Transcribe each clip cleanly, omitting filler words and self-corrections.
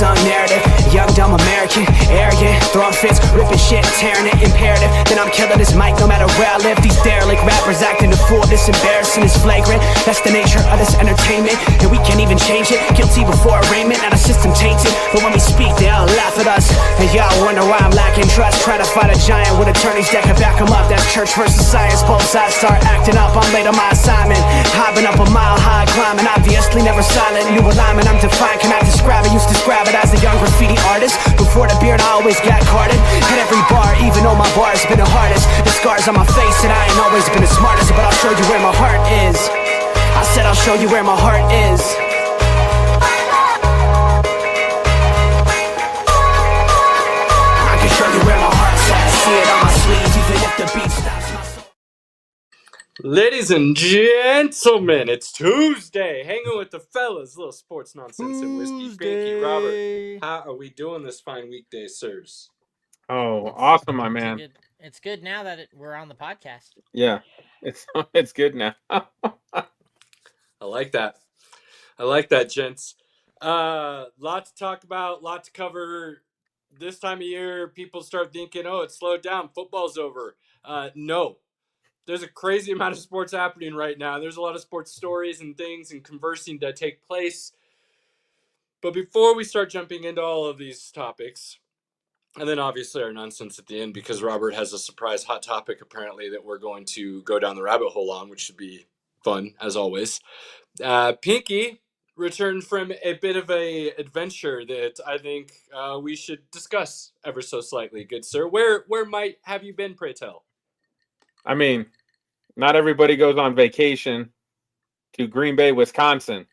unsung narrative. Young, dumb American, arrogant, throwing fits, ripping shit, tearing it, imperative. Then I'm killing this mic no matter where I live. These derelict rappers acting a fool, this embarrassing is flagrant. That's the nature of this entertainment, and we can't even change it. Guilty before arraignment, now the system tainted. But when we speak, they all laugh at us. And y'all wonder why I'm lacking trust. Try to fight a giant with attorneys that can back them up. That's church versus science, both sides start acting up. I'm late on my assignment, hopping up a mile high, climbing, obviously never silent. New alignment, I'm defined, cannot describe it. Used to describe it as a young graffiti artist. Before the beard, I always got carded. Hit every bar, even though my bar has been the hardest. The scars on my face said I ain't always been the smartest, but I'll show you where my heart is. I said I'll show you where my heart is. I can show you where my heart's at. See it on my sleeve, even if the beat stops my soul. Ladies and gentlemen, it's Tuesday. Hanging with the fellas, little sports nonsense and whiskey. Pinky, Robert, how are we doing this fine weekday, sirs? Oh, awesome, my man. It's good now that we're on the podcast. Yeah, it's good now. I like that. I like that, gents. Lot to talk about, lot to cover. This time of year, people start thinking, oh, it's slowed down. Football's over. No. There's a crazy amount of sports happening right now. There's a lot of sports stories and things and conversing that take place. But before we start jumping into all of these topics, and then obviously our nonsense at the end, because Robert has a surprise hot topic apparently that we're going to go down the rabbit hole on, which should be fun as always. Pinky returned from a bit of a adventure that I think we should discuss ever so slightly, good sir. Where might have you been, pray tell? I mean, not everybody goes on vacation to Green Bay, Wisconsin,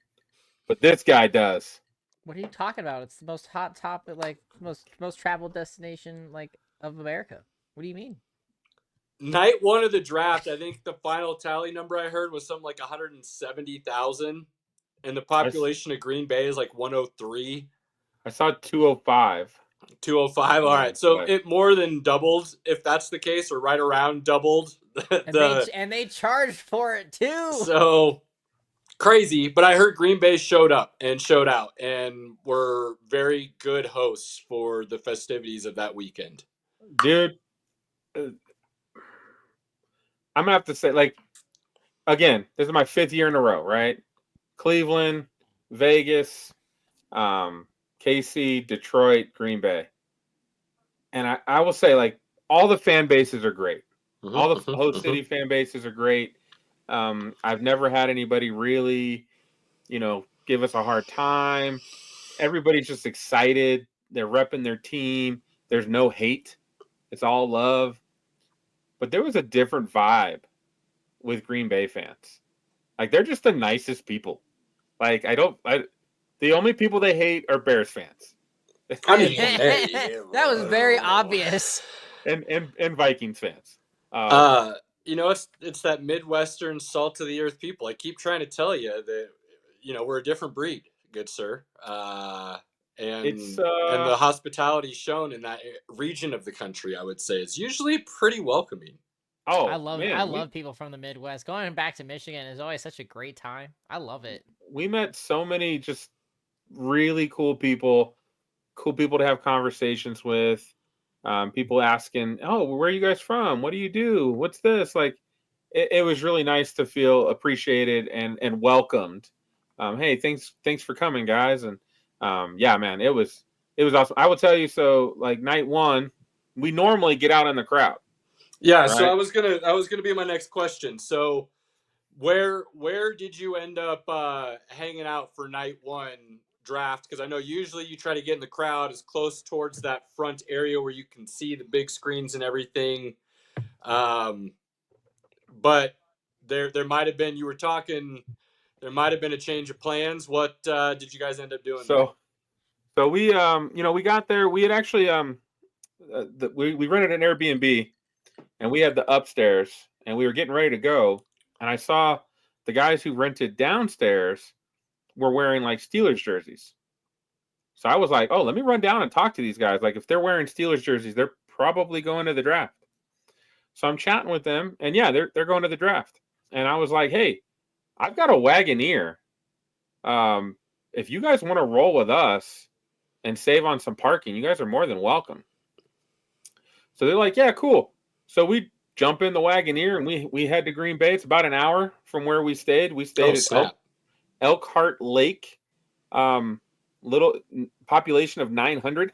but this guy does. What are you talking about? It's the most hot topic, like most traveled destination like of America. What do you mean? Night one of the draft, I think the final tally number I heard was something like 170,000, and the population of Green Bay is like 103. I saw 205. 205. All right, so it more than doubled, if that's the case, or right around doubled. And they charged for it too. So crazy, but I heard Green Bay showed up and showed out and were very good hosts for the festivities of that weekend. Dude, I'm gonna have to say, like, again, this is my 5th year in a row, right? Cleveland, Vegas, KC, Detroit, Green Bay. And I will say, like, all the fan bases are great. All the host city fan bases are great. I've never had anybody really, give us a hard time. Everybody's just excited. They're repping their team. There's no hate. It's all love. But there was a different vibe with Green Bay fans. Like, they're just the nicest people. Like, the only people they hate are Bears fans. I mean, that was very obvious. And Vikings fans. It's that Midwestern salt of the earth people. I keep trying to tell you that, we're a different breed, good sir. And the hospitality shown in that region of the country, I would say, is usually pretty welcoming. Oh, I love people from the Midwest. Going back to Michigan is always such a great time. I love it. We met so many just really cool people to have conversations with. People asking, "Oh, where are you guys from? What do you do? What's this?" Like, it was really nice to feel appreciated and welcomed. Hey, thanks for coming, guys. And yeah, man, it was awesome. I will tell you, so like night one, we normally get out in the crowd. Yeah, right? So I was gonna be my next question. So where did you end up hanging out for night one draft? Because I know usually you try to get in the crowd as close towards that front area where you can see the big screens and everything. But there might have been, you were talking, there might have been a change of plans. What did you guys end up doing? So we we got there. We had actually we rented an Airbnb, and we had the upstairs, and we were getting ready to go, and I saw the guys who rented downstairs were wearing like Steelers jerseys. So I was like, oh, let me run down and talk to these guys. Like, if they're wearing Steelers jerseys, they're probably going to the draft. So I'm chatting with them, and yeah, they're going to the draft. And I was like, hey, I've got a Wagoneer. If you guys want to roll with us and save on some parking. You guys are more than welcome. So they're like, yeah, cool. So we jump in the Wagoneer and we head to Green Bay. It's about an hour from where we stayed. We stayed at Elkhart Lake, little population of 900,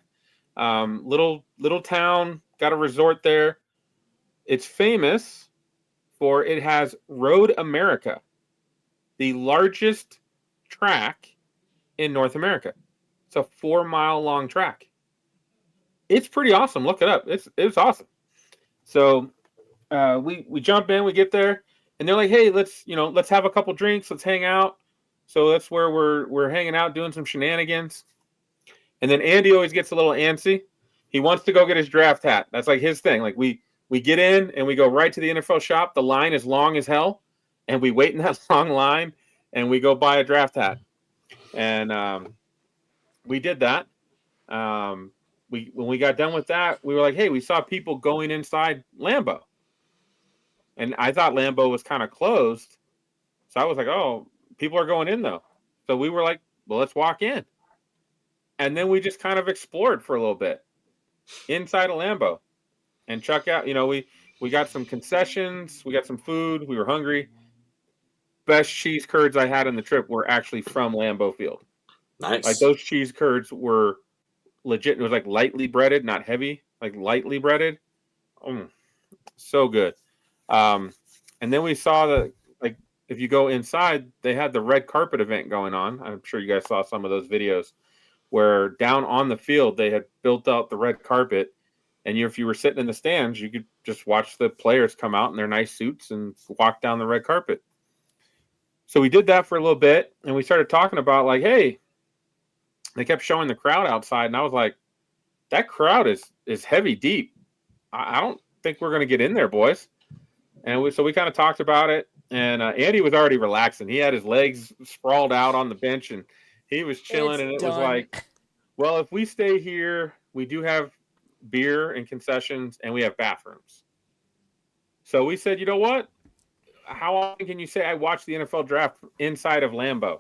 little town, got a resort there. It's famous for it has Road America, the largest track in North America. It's a 4-mile long track. It's pretty awesome. Look it up. It's awesome. So we jump in, we get there, and they're like, hey, let's have a couple drinks, let's hang out. So that's where we're hanging out, doing some shenanigans. And then Andy always gets a little antsy. He wants to go get his draft hat. That's like his thing. Like we get in and we go right to the NFL shop. The line is long as hell, and we wait in that long line, and we go buy a draft hat. And we did that. When we got done with that, we were like, hey, we saw people going inside Lambeau. And I thought Lambeau was kind of closed. So I was like, oh, people are going in, though. So we were like, well, let's walk in. And then we just kind of explored for a little bit inside of Lambeau and check out. We got some concessions. We got some food. We were hungry. Best cheese curds I had on the trip were actually from Lambeau Field. Nice. Like those cheese curds were legit. It was like lightly breaded, not heavy, like lightly breaded. So good. And then we saw that, like, if you go inside, they had the red carpet event going on. I'm sure you guys saw some of those videos where down on the field, they had built out the red carpet. And if you were sitting in the stands, you could just watch the players come out in their nice suits and walk down the red carpet. So we did that for a little bit, and we started talking about, like, hey, they kept showing the crowd outside, and I was like, that crowd is heavy deep. I don't think we're going to get in there, boys. And so we kind of talked about it, and Andy was already relaxing. He had his legs sprawled out on the bench, and he was chilling, and it was like, well, if we stay here, we do have beer and concessions, and we have bathrooms. So we said, you know what? How often can you say I watched the NFL draft inside of Lambeau?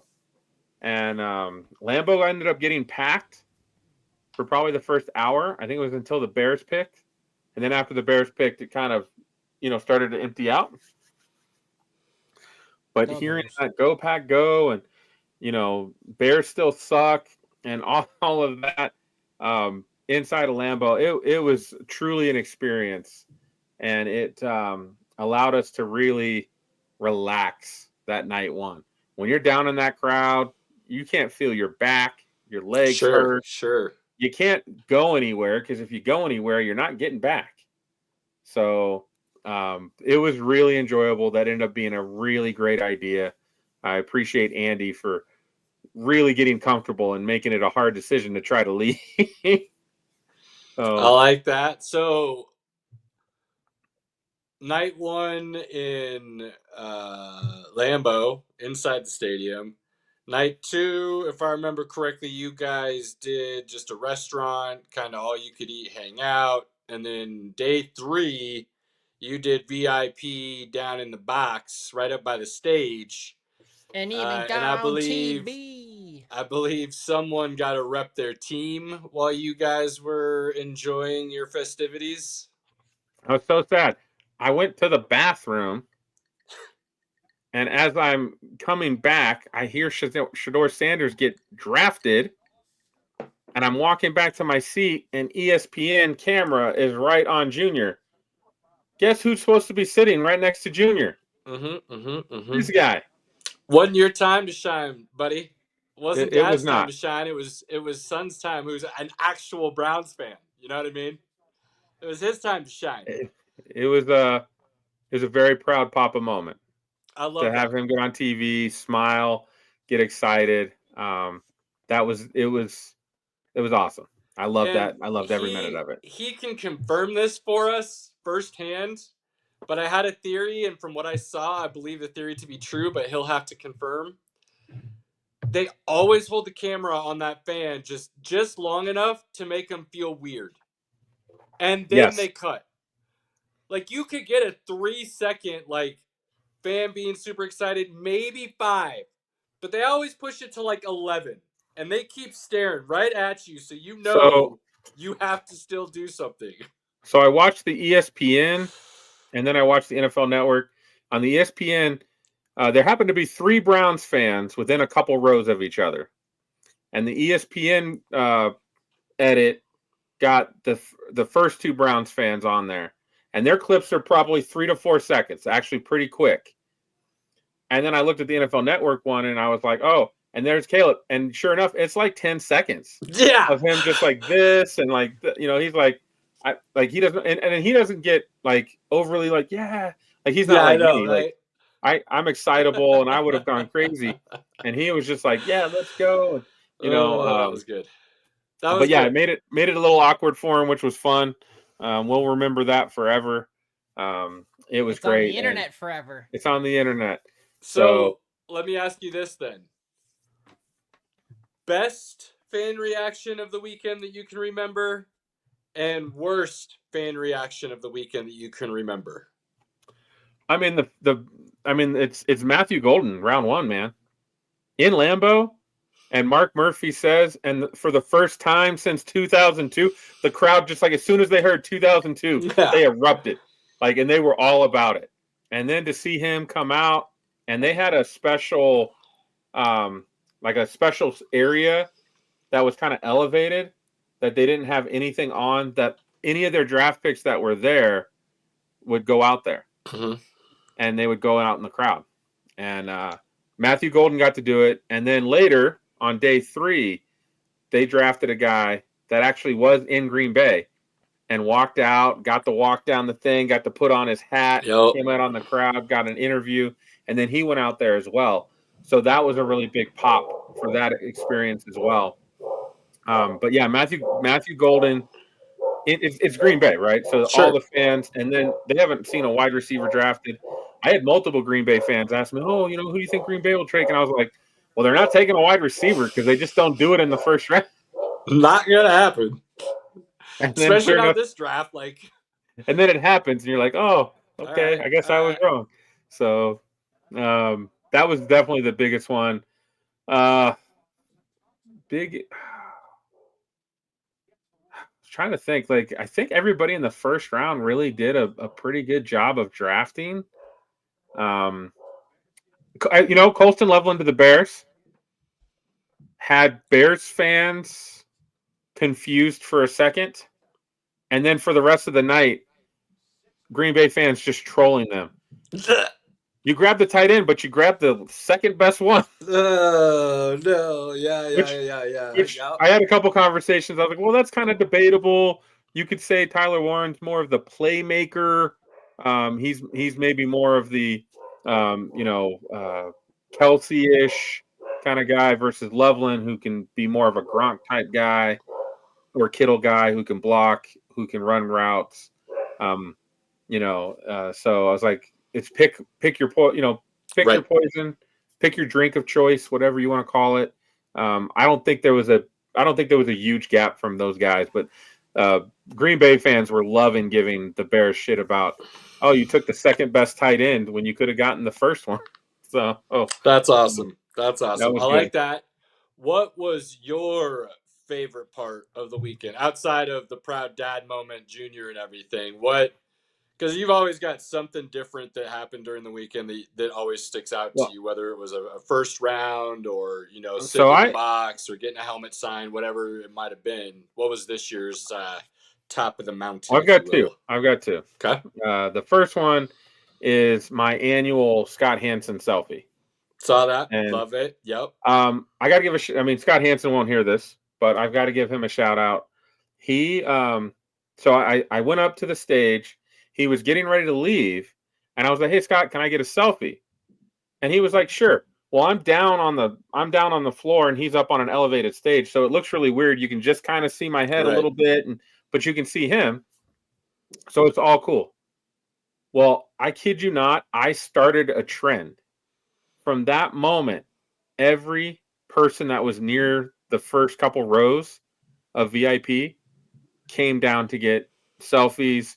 And Lambeau ended up getting packed for probably the first hour. I think it was until the Bears picked. And then after the Bears picked, it kind of, started to empty out. But hearing that Go Pack Go and, Bears still suck and all of that inside of Lambeau, it was truly an experience. And it allowed us to really relax that night one. When you're down in that crowd, you can't feel your back, your legs hurt. Sure. You can't go anywhere because if you go anywhere, you're not getting back. So it was really enjoyable. That ended up being a really great idea. I appreciate Andy for really getting comfortable and making it a hard decision to try to leave. I like that. So night one in Lambeau, inside the stadium. Night two, if I remember correctly, you guys did just a restaurant, kind of all you could eat, hang out. And then day three, you did VIP down in the box, right up by the stage. And even got on TV. I believe someone got to rep their team while you guys were enjoying your festivities. I was so sad. I went to the bathroom, and as I'm coming back, I hear Shedeur Sanders get drafted, and I'm walking back to my seat, and ESPN camera is right on Junior. Guess who's supposed to be sitting right next to Junior? This guy. Wasn't your time to shine, buddy. Wasn't it Dad's was not time to shine. It was Son's time, who's an actual Browns fan. You know what I mean? It was his time to shine. It was a very proud Papa moment. I love to have him get on TV, smile, get excited. It was awesome. I love that. I loved every minute of it. He can confirm this for us firsthand, but I had a theory, and from what I saw, I believe the theory to be true, but he'll have to confirm. They always hold the camera on that fan just long enough to make him feel weird. And then they cut. Like, you could get a 3-second, fan being super excited, maybe 5. But they always push it to, 11. and they keep staring right at you, so So you have to still do something. So I watched the ESPN, and then I watched the NFL Network. On the ESPN, there happened to be 3 Browns fans within a couple rows of each other, and the ESPN edit got the first 2 Browns fans on there, and their clips are probably 3 to 4 seconds, actually pretty quick. And then I looked at the NFL Network one, and I was like, oh, and there's Caleb, and sure enough, it's like 10 seconds Yeah. of him just like this, and like he's like, he doesn't, and he doesn't get like overly like like he's not I like know, me, right? like I'm excitable and I would have gone crazy, and he was just like, yeah, let's go, and That was good. That was but yeah, good. it made it a little awkward for him, which was fun. We'll remember that forever. It was It's great. on the internet forever. It's on the internet. So let me ask you this then. Best fan reaction of the weekend that you can remember, and worst fan reaction of the weekend that you can remember. I mean it's Matthew Golden, round 1, man, in Lambeau, and Mark Murphy says, and for the first time since 2002, the crowd just like as soon as they heard 2002, they erupted, like, and they were all about it. And then to see him come out, and they had a special, like a special area that was kind of elevated that they didn't have anything on, that any of their draft picks that were there would go out there. Mm-hmm. And they would go out in the crowd. And Matthew Golden got to do it. And then later on day 3, they drafted a guy that actually was in Green Bay and walked out, got to walk down the thing, got to put on his hat, came out on the crowd, got an interview, and then he went out there as well. So that was a really big pop for that experience as well. But yeah, Matthew Golden, it's Green Bay, right? So all the fans, and then they haven't seen a wide receiver drafted. I had multiple Green Bay fans ask me, "Oh, who do you think Green Bay will take?" And I was like, "Well, they're not taking a wide receiver because they just don't do it in the first round. Not gonna happen." And then especially not this draft, like. And then it happens, and you're like, "Oh, okay, I guess I was wrong." So that was definitely the biggest one. Trying to think, like, I think everybody in the first round really did a pretty good job of drafting. Colston Loveland to the Bears had Bears fans confused for a second, and then for the rest of the night, Green Bay fans just trolling them. You grabbed the tight end, but you grabbed the second best one. Oh, no. Yeah. Which I had a couple conversations. I was like, well, that's kind of debatable. You could say Tyler Warren's more of the playmaker. He's maybe more of the, Kelsey-ish kind of guy versus Loveland, who can be more of a Gronk type guy, or Kittle guy who can block, who can run routes. So I was like, it's pick your your poison, pick your drink of choice, whatever you want to call it. I don't think there was a huge gap from those guys, but Green Bay fans were loving giving the Bears shit about, oh, you took the second best tight end when you could have gotten the first one. So, that's awesome. That's awesome. I like good. that. What was your favorite part of the weekend outside of the proud dad moment, Junior, and everything? Because you've always got something different that happened during the weekend that always sticks out to you, whether it was a first round or, sitting in the box or getting a helmet signed, whatever it might have been. What was this year's top of the mountain? I've got two. Okay. The first one is my annual Scott Hansen selfie. Saw that. Love it. Yep. I got to give Scott Hansen won't hear this, but I've got to give him a shout out. He, so I went up to the stage. He was getting ready to leave, and I was like, "Hey, Scott, can I get a selfie?" And he was like, "Sure." Well, I'm down on the floor, and he's up on an elevated stage, so it looks really weird. You can just kind of see my head a little bit, but you can see him. So it's all cool. Well, I kid you not, I started a trend. From that moment, every person that was near the first couple rows of VIP came down to get selfies.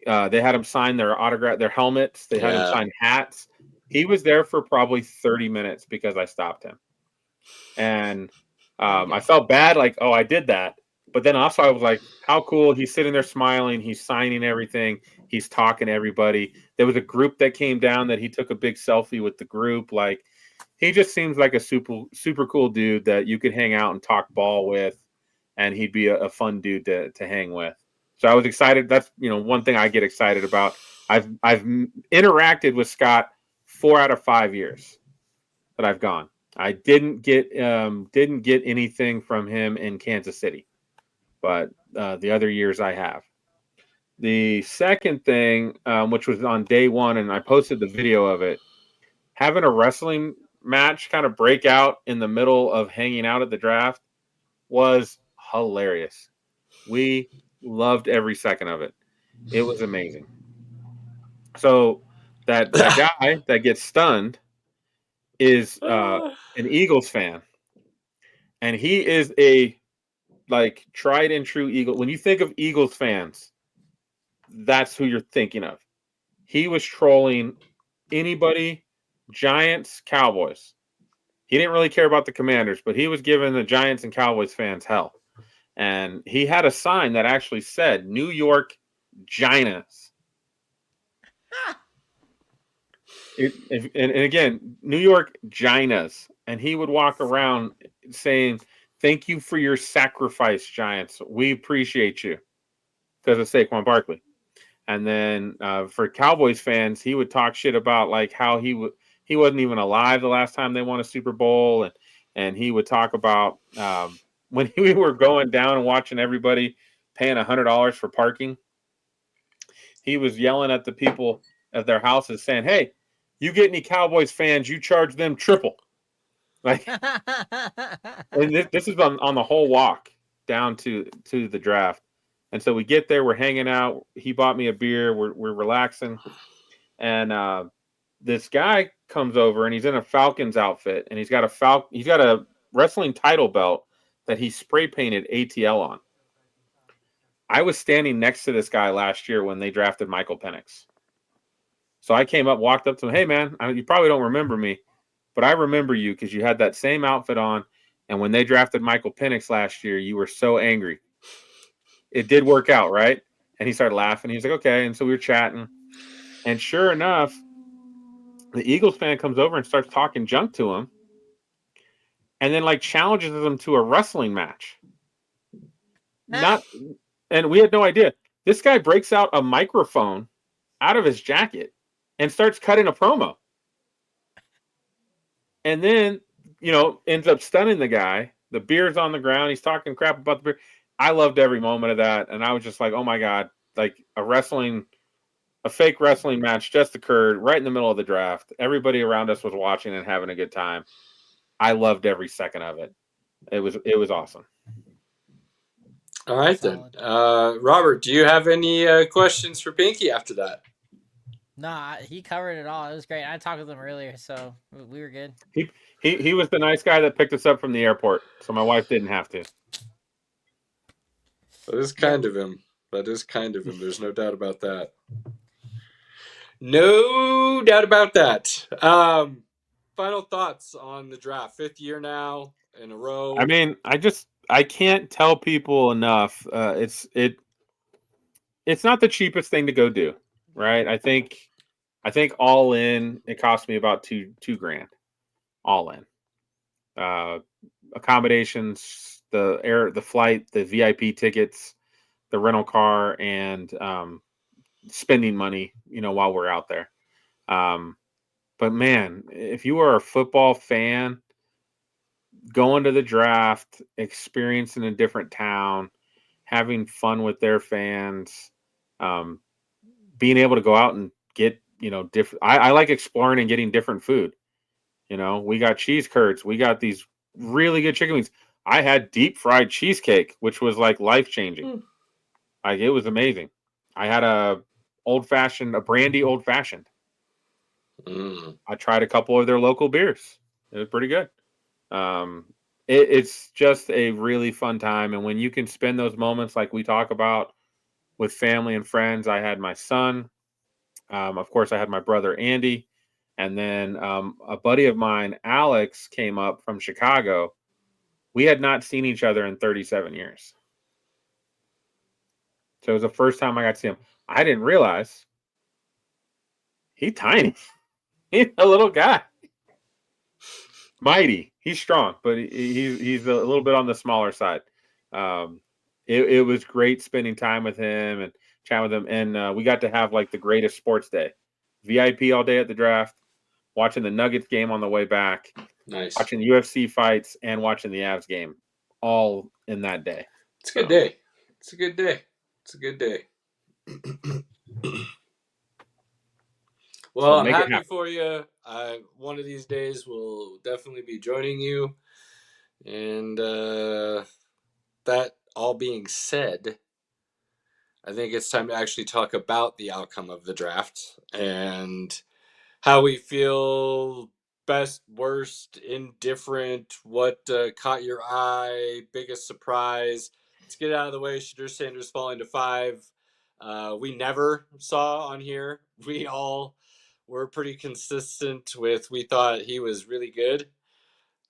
They had him sign their autograph, their helmets. They had him sign hats. He was there for probably 30 minutes because I stopped him. And I felt bad, like, oh, I did that. But then also I was like, how cool. He's sitting there smiling. He's signing everything. He's talking to everybody. There was a group that came down that he took a big selfie with the group. Like, he just seems like a super cool dude that you could hang out and talk ball with, and he'd be a fun dude to hang with. So I was excited. That's, one thing I get excited about. I've interacted with Scott 4 out of 5 years that I've gone. I didn't get anything from him in Kansas City, but the other years I have. The second thing, which was on day one, and I posted the video of it, having a wrestling match kind of break out in the middle of hanging out at the draft was hilarious. We loved every second of it. It was amazing. So that guy that gets stunned is an Eagles fan, and he is a tried and true Eagle. When you think of Eagles fans, that's who you're thinking of. He was trolling anybody, Giants, Cowboys. He didn't really care about the Commanders, but he was giving the Giants and Cowboys fans hell. And he had a sign that actually said New York Giants. And again, New York Giants. And he would walk around saying, "Thank you for your sacrifice, Giants. We appreciate you," because of Saquon Barkley. And then for Cowboys fans, he would talk shit about like how he wasn't even alive the last time they won a Super Bowl, and he would talk about when we were going down and watching everybody paying $100 for parking. He was yelling at the people at their houses saying, "Hey, you get any Cowboys fans, you charge them triple." Like, and this is on the whole walk down to the draft. And so we get there, we're hanging out. He bought me a beer. We're relaxing, and this guy comes over, and he's in a Falcons outfit, and he's got a wrestling title belt that he spray painted ATL on. I was standing next to this guy last year when they drafted Michael Penix. So I came up, walked up to him. "Hey, man, you probably don't remember me, but I remember you because you had that same outfit on. And when they drafted Michael Penix last year, you were so angry. It did work out, right?" And he started laughing. He's like, "Okay." And so we were chatting. And sure enough, the Eagles fan comes over and starts talking junk to him, and then challenges him to a wrestling match. And we had no idea. This guy breaks out a microphone out of his jacket and starts cutting a promo. And then, ends up stunning the guy. The beer's on the ground. He's talking crap about the beer. I loved every moment of that. And I was just like, oh my God, a fake wrestling match just occurred right in the middle of the draft. Everybody around us was watching and having a good time. I loved every second of it. It was awesome. All right, then. Robert, do you have any questions for Pinky after that? Nah, he covered it all. It was great. I talked with him earlier, so we were good. He was the nice guy that picked us up from the airport, so my wife didn't have to. That is kind of him. There's no doubt about that. No doubt about that. Final thoughts on the draft. 5th year now in a row. I mean, I can't tell people enough. It's not the cheapest thing to go do, right? I think all in, it cost me about $2,000 all in. Accommodations, the flight, the VIP tickets, the rental car, and spending money, while we're out there. But man, if you are a football fan, going to the draft, experiencing a different town, having fun with their fans, being able to go out and get, different. I like exploring and getting different food. We got cheese curds. We got these really good chicken wings. I had deep fried cheesecake, which was life changing. It was amazing. I had a brandy old fashioned. I tried a couple of their local beers. It was pretty good. It's just a really fun time. And when you can spend those moments like we talk about with family and friends, I had my son. Of course, I had my brother, Andy. And then a buddy of mine, Alex, came up from Chicago. We had not seen each other in 37 years. So it was the first time I got to see him. I didn't realize he's tiny. He's a little guy. Mighty. He's strong, but he's a little bit on the smaller side. It was great spending time with him and chatting with him, and we got to have like the greatest sports day. VIP all day at the draft, watching the Nuggets game on the way back, Nice. watching UFC fights, and watching the Avs game, all in that day. It's a good day. It's a good day. It's a good day. Well, So I'm make it happy happen. for you. One of these days will definitely be joining you. And that all being said, I think it's time to actually talk about the outcome of the draft and how we feel, best, worst, indifferent, what caught your eye, biggest surprise. Let's get it out of the way. Shadur Sanders falling to 5. We never saw on here. We all were pretty consistent with we thought he was really good.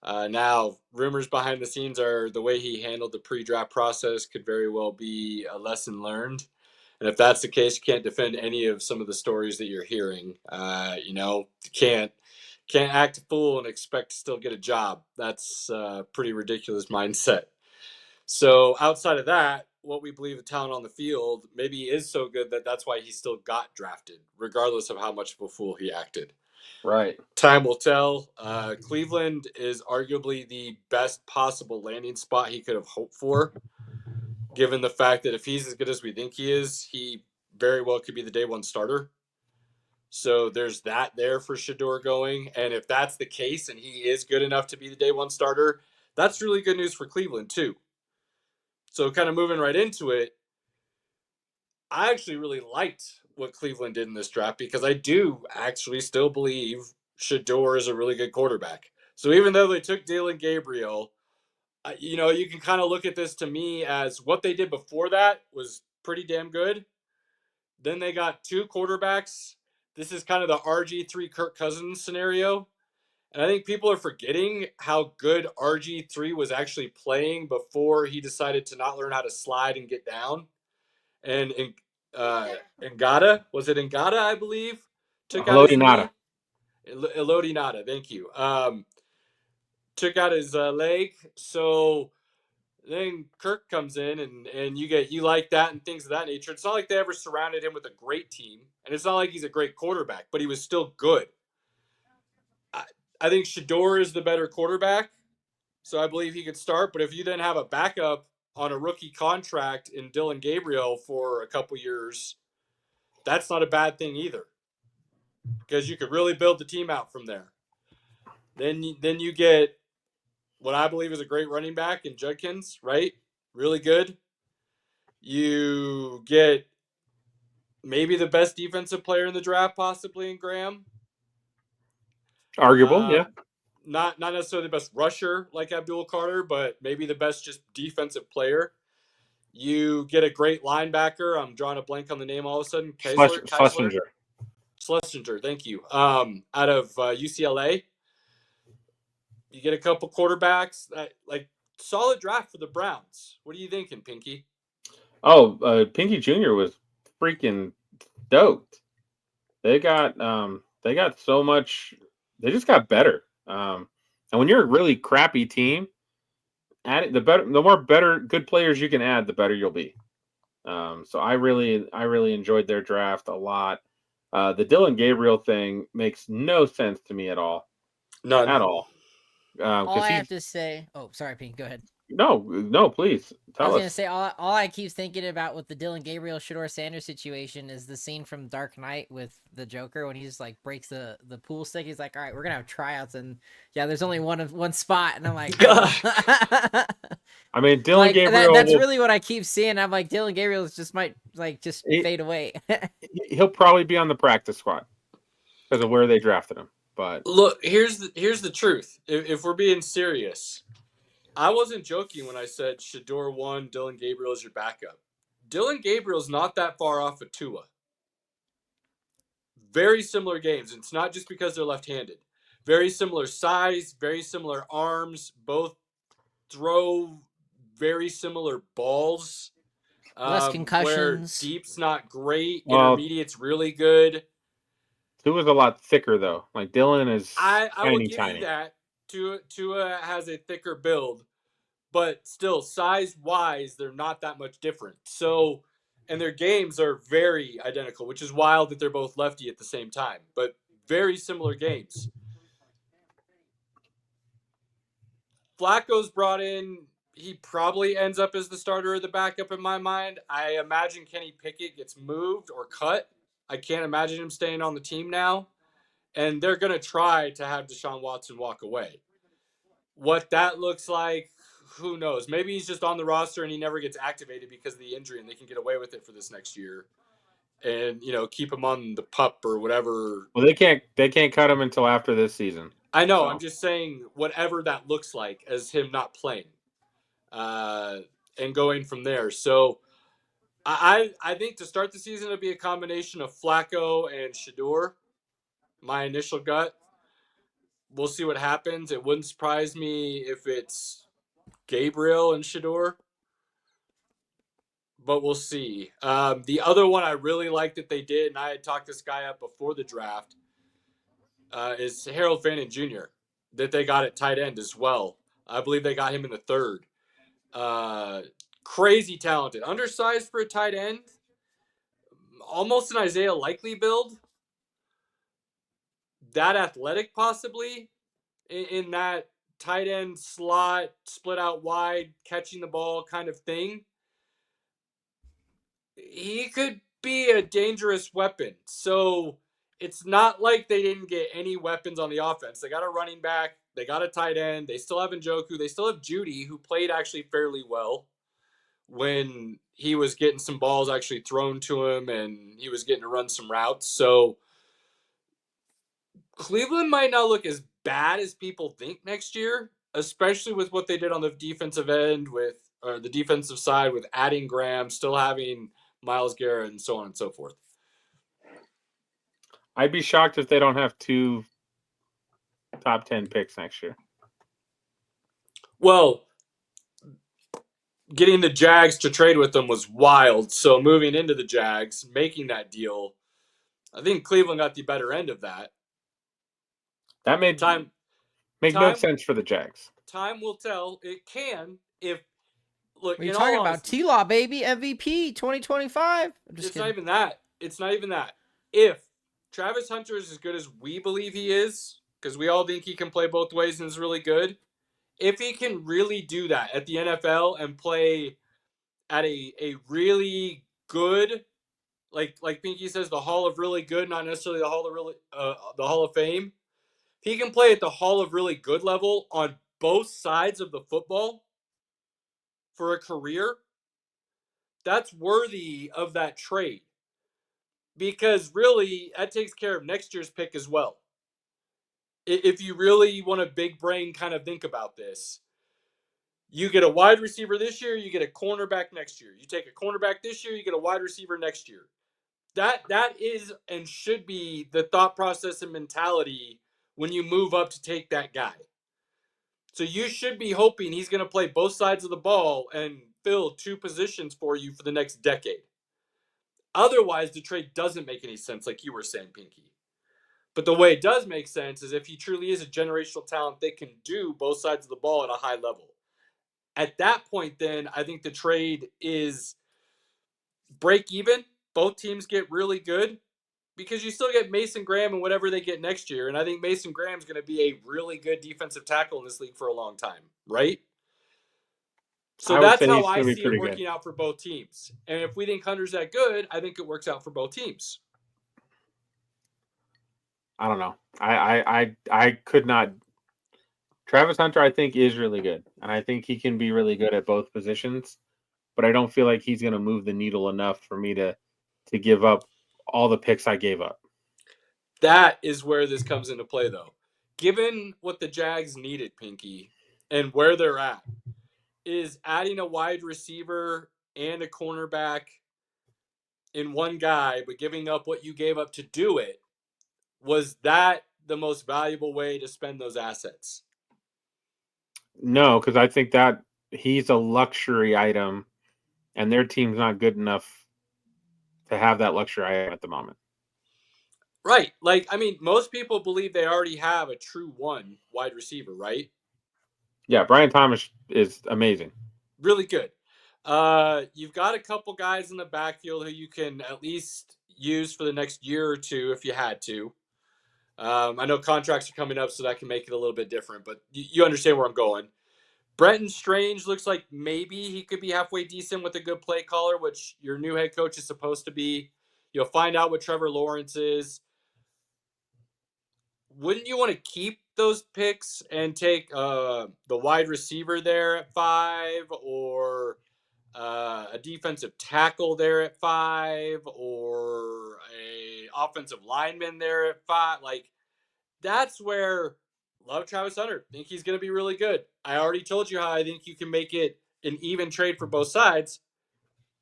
Now, rumors behind the scenes are the way he handled the pre-draft process could very well be a lesson learned. And if that's the case, you can't defend any of some of the stories that you're hearing. You can't act a fool and expect to still get a job. That's a pretty ridiculous mindset. So outside of that, what we believe the talent on the field maybe is so good that that's why he still got drafted, regardless of how much of a fool he acted. Right. Time will tell. Cleveland is arguably the best possible landing spot he could have hoped for, given the fact that if he's as good as we think he is, he very well could be the day one starter. So there's that there for Shador going. And if that's the case and he is good enough to be the day one starter, that's really good news for Cleveland too. So kind of moving right into it, I actually really liked what Cleveland did in this draft because I do actually still believe Shador is a really good quarterback. So even though they took Dylan Gabriel, you can kind of look at this to me as what they did before that was pretty damn good. Then they got 2 quarterbacks. This is kind of the RG3 Kirk Cousins scenario. And I think people are forgetting how good RG3 was actually playing before he decided to not learn how to slide and get down. And Ngata, was it Ngata, I believe, took out his knee. Elodie Nada, thank you. Took out his leg. So then Kirk comes in and you like that and things of that nature. It's not like they ever surrounded him with a great team, and it's not like he's a great quarterback, but he was still good. I think Shador is the better quarterback, so I believe he could start. But if you then have a backup on a rookie contract in Dylan Gabriel for a couple years, that's not a bad thing either, because you could really build the team out from there. Then you get what I believe is a great running back in Judkins, right? Really good. You get maybe the best defensive player in the draft, possibly in Graham. Arguable, yeah. Not necessarily the best rusher like Abdul Carter, but maybe the best just defensive player. You get a great linebacker. I'm drawing a blank on the name all of a sudden. Schlesinger. Schlesinger, thank you. Out of UCLA. You get a couple quarterbacks. Solid draft for the Browns. What are you thinking, Pinky? Oh, Pinky Jr. was freaking stoked. They got so much. They just got better. And when you're a really crappy team, the more good players you can add, the better you'll be. So I really enjoyed their draft a lot. The Dylan Gabriel thing makes no sense to me at all. None. At all. All I have to say. Oh, sorry, Pink. Go ahead. No, please tell us. I was gonna say all I keep thinking about with the Dylan Gabriel Shador Sanders situation is the scene from Dark Knight with the Joker when he just like breaks the pool stick. He's like, "All right, we're gonna have tryouts," and yeah, there's only one spot, and I'm like, I mean, Dylan Gabriel. That's really what I keep seeing. I'm like, Dylan Gabriel might fade away. He'll probably be on the practice squad because of where they drafted him. But look, here's the truth. If we're being serious, I wasn't joking when I said Shador 1, Dylan Gabriel is your backup. Dylan Gabriel's not that far off of Tua. Very similar games. It's not just because they're left-handed. Very similar size, very similar arms, both throw very similar balls. Less Where concussions. deep's not great, Well, intermediate's really good. Tua's a lot thicker though. Like Dylan is I will tiny, give you tiny. that. Tua has a thicker build, but still, size-wise, they're not that much different. So, and their games are very identical, which is wild that they're both lefty at the same time, but very similar games. Flacco's brought in. He probably ends up as the starter or the backup in my mind. I imagine Kenny Pickett gets moved or cut. I can't imagine him staying on the team now. And they're going to try to have Deshaun Watson walk away. What that looks like, who knows? Maybe he's just on the roster and he never gets activated because of the injury and they can get away with it for this next year. And, keep him on the PUP or whatever. Well, they can't cut him until after this season. I know. So. I'm just saying whatever that looks like as him not playing. And going from there. So I think to start the season, it'll be a combination of Flacco and Shador. My initial gut. We'll see what happens. It wouldn't surprise me if it's Gabriel and Shador, but we'll see. The other one I really like that they did, and I had talked this guy up before the draft, is Harold Fannin Jr., that they got at tight end as well. I believe they got him in the third. Crazy talented. Undersized for a tight end. Almost an Isaiah Likely build. That athletic possibly in that tight end slot, split out wide, catching the ball kind of thing. He could be a dangerous weapon. So it's not like they didn't get any weapons on the offense. They got a running back. They got a tight end. They still have Njoku. They still have Judy, who played actually fairly well when he was getting some balls actually thrown to him and he was getting to run some routes. So Cleveland might not look as bad as people think next year, especially with what they did on the defensive end or the defensive side with adding Graham, still having Myles Garrett, and so on and so forth. I'd be shocked if they don't have 2 top 10 picks next year. Well, getting the Jags to trade with them was wild. So moving into the Jags, making that deal, I think Cleveland got the better end of that. That made no sense for the Jags. Time will tell. It can if look. What are you talking about? T-Law, baby, MVP 2025. It's not even that. It's not even that. If Travis Hunter is as good as we believe he is, because we all think he can play both ways and is really good, if he can really do that at the NFL and play at a really good, like Pinky says, the Hall of Really Good, not necessarily the Hall of Fame. If he can play at the Hall of Really Good level on both sides of the football for a career, that's worthy of that trade. Because really, that takes care of next year's pick as well. If you really want a big brain kind of think about this, you get a wide receiver this year, you get a cornerback next year. You take a cornerback this year, you get a wide receiver next year. That is and should be the thought process and mentality when you move up to take that guy. So you should be hoping he's going to play both sides of the ball and fill 2 positions for you for the next decade. Otherwise, the trade doesn't make any sense, like you were saying, Pinky. But the way it does make sense is if he truly is a generational talent that can do both sides of the ball at a high level. At that point, then, I think the trade is break even. Both teams get really good because you still get Mason Graham and whatever they get next year. And I think Mason Graham's going to be a really good defensive tackle in this league for a long time, right? So that's how I see it working out for both teams. And if we think Hunter's that good, I think it works out for both teams. I don't know. I could not. Travis Hunter, I think, is really good. And I think he can be really good at both positions. But I don't feel like he's going to move the needle enough for me to give up all the picks I gave up. That is where this comes into play, though. Given what the Jags needed, Pinky, and where they're at, is adding a wide receiver and a cornerback in one guy, but giving up what you gave up to do it, was that the most valuable way to spend those assets? No, because I think that he's a luxury item, and their team's not good enough to have that luxury item at the moment. Right. Like, I mean, most people believe they already have a true one wide receiver, right? Yeah, Brian Thomas is amazing. Really good. You've got a couple guys in the backfield who you can at least use for the next year or two if you had to. I know contracts are coming up, so that can make it a little bit different, but you understand where I'm going. Brenton Strange looks like maybe he could be halfway decent with a good play caller, which your new head coach is supposed to be. You'll find out what Trevor Lawrence is. Wouldn't you want to keep those picks and take the wide receiver there at 5, or a defensive tackle there at 5, or a offensive lineman there at 5? Like, that's where love Travis Hunter. Think he's going to be really good. I already told you how I think you can make it an even trade for both sides.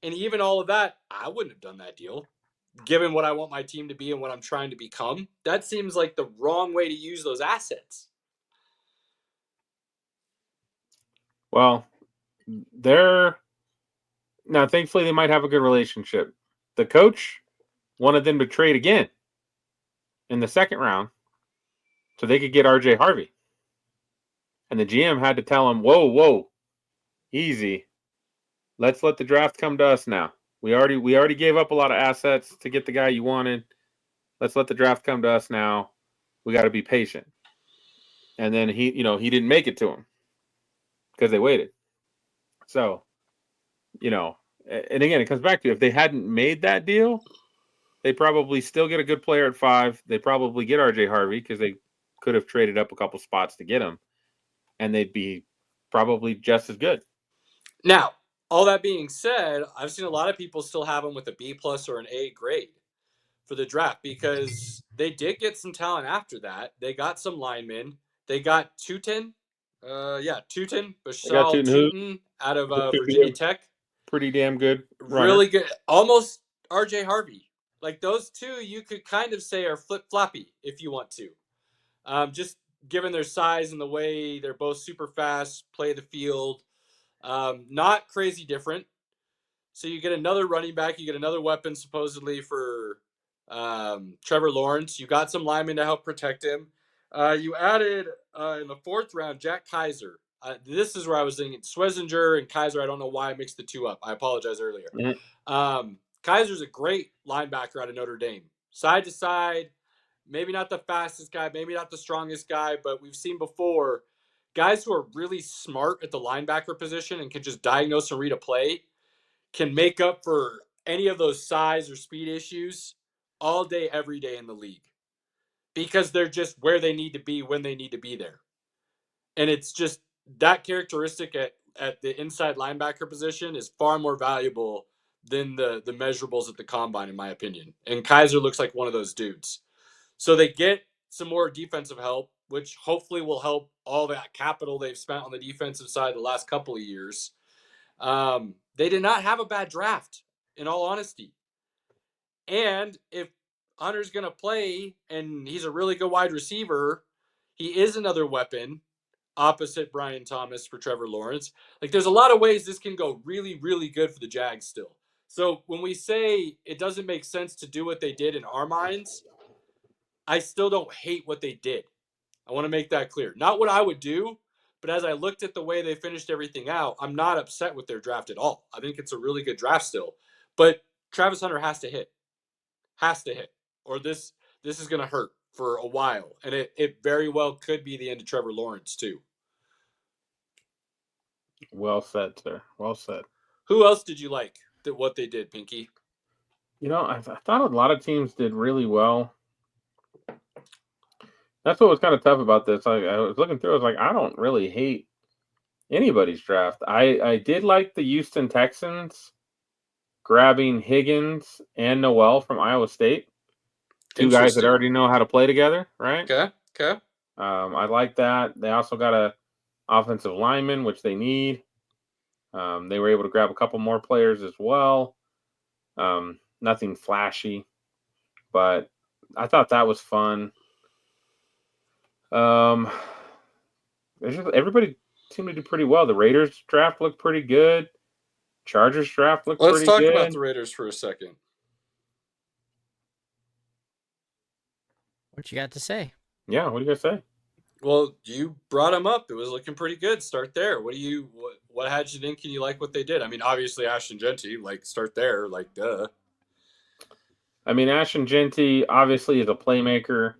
And even all of that, I wouldn't have done that deal. Given what I want my team to be and what I'm trying to become, that seems like the wrong way to use those assets. Well, now thankfully they might have a good relationship. The coach wanted them to trade again in the second round so they could get RJ Harvey. And the GM had to tell him, whoa, easy. Let's let the draft come to us now. We already gave up a lot of assets to get the guy you wanted. Let's let the draft come to us now. We got to be patient. And then he didn't make it to him because they waited. So, and again, it comes back to if they hadn't made that deal, they probably still get a good player at 5. They probably get RJ Harvey because they could have traded up a couple spots to get him, and they'd be probably just as good. Now, all that being said, I've seen a lot of people still have him with a B+ or an A grade for the draft because they did get some talent after that. They got some linemen. They got Tootin. Bashal Tootin out of Virginia Tech. Pretty damn good runner. Really good. Almost RJ Harvey. Like, those two you could kind of say are flip-floppy if you want to. Just given their size and the way they're both super fast, play the field. Not crazy different. So you get another running back, you get another weapon supposedly for Trevor Lawrence. You got some linemen to help protect him. You added in the 4th round Jack Kaiser. This is where I was thinking Swessinger and Kaiser. I don't know why I mixed the two up. I apologize earlier. Mm-hmm. Kaiser's a great linebacker out of Notre Dame. Side to side, maybe not the fastest guy, maybe not the strongest guy, but we've seen before guys who are really smart at the linebacker position and can just diagnose and read a play can make up for any of those size or speed issues all day, every day in the league because they're just where they need to be when they need to be there. And it's just that characteristic at the inside linebacker position is far more valuable than the measurables at the combine, in my opinion. And Kaiser looks like one of those dudes. So they get some more defensive help, which hopefully will help all that capital they've spent on the defensive side the last couple of years. They did not have a bad draft, in all honesty. And if Hunter's going to play and he's a really good wide receiver, he is another weapon opposite Brian Thomas for Trevor Lawrence. Like, there's a lot of ways this can go really, really good for the Jags still. So when we say it doesn't make sense to do what they did in our minds, I still don't hate what they did. I want to make that clear. Not what I would do, but as I looked at the way they finished everything out, I'm not upset with their draft at all. I think it's a really good draft still. But Travis Hunter has to hit. Has to hit. Or this is going to hurt for a while. And it very well could be the end of Trevor Lawrence, too. Well said, sir. Well said. Who else did you like what they did, Pinky? I thought a lot of teams did really well. That's what was kind of tough about this. I was looking through. I was like, I don't really hate anybody's draft. I did like the Houston Texans grabbing Higgins and Noel from Iowa State. 2 guys that already know how to play together, right? Okay. I like that. They also got a offensive lineman, which they need. They were able to grab a couple more players as well. Nothing flashy, but I thought that was fun. Everybody seem to do pretty well. The Raiders draft looked pretty good. Chargers draft looked Let's pretty talk good. about the Raiders for a second. What you got to say? Yeah, what do you guys say? Well, you brought them up. It was looking pretty good. Start there. What had you thinking you like what they did? I mean, obviously Ashton Genty, like start there, like duh. I mean, Ashton Genty obviously is a playmaker.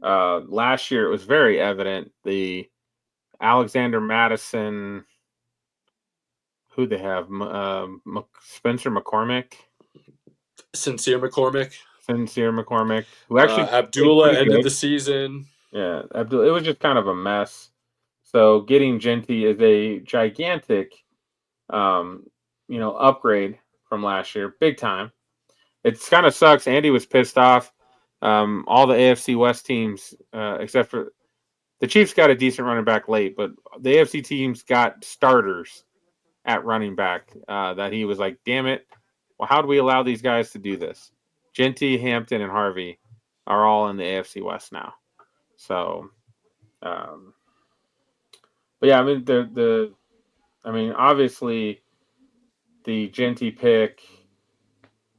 Last year it was very evident. The Alexander Madison, who they have, Spencer McCormick, Sincere McCormick, who actually Abdullah ended the season. Yeah, Abdullah. It was just kind of a mess. So getting Genty is a gigantic, upgrade from last year, big time. It kind of sucks. Andy was pissed off. All the AFC West teams, except for the Chiefs, got a decent running back late, but the AFC teams got starters at running back. That he was like, "Damn it! Well, how do we allow these guys to do this?" Genty, Hampton, and Harvey are all in the AFC West now. So, but yeah, I mean, obviously, the Genty pick.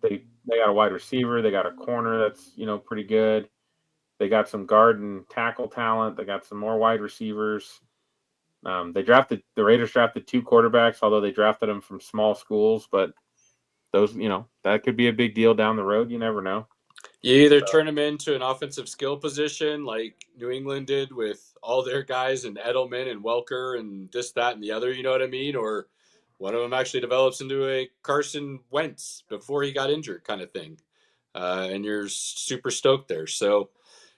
They got a wide receiver. They got a corner that's pretty good. They got some guard and tackle talent. They got some more wide receivers. The Raiders drafted 2 quarterbacks, although they drafted them from small schools. But those, that could be a big deal down the road. You never know. You either turn them into an offensive skill position like New England did with all their guys and Edelman and Welker and this, that, and the other, you know what I mean? Or one of them actually develops into a Carson Wentz before he got injured kind of thing. And you're super stoked there. So,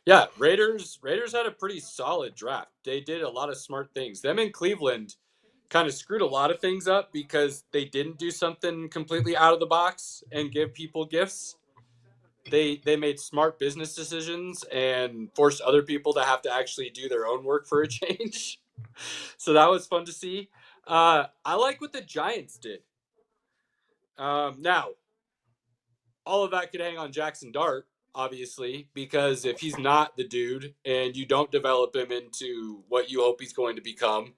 yeah, Raiders had a pretty solid draft. They did a lot of smart things. Them in Cleveland kind of screwed a lot of things up because they didn't do something completely out of the box and give people gifts. They made smart business decisions and forced other people to have to actually do their own work for a change. So that was fun to see. I like what the Giants did. Now, all of that could hang on Jackson Dart, obviously, because if he's not the dude and you don't develop him into what you hope he's going to become,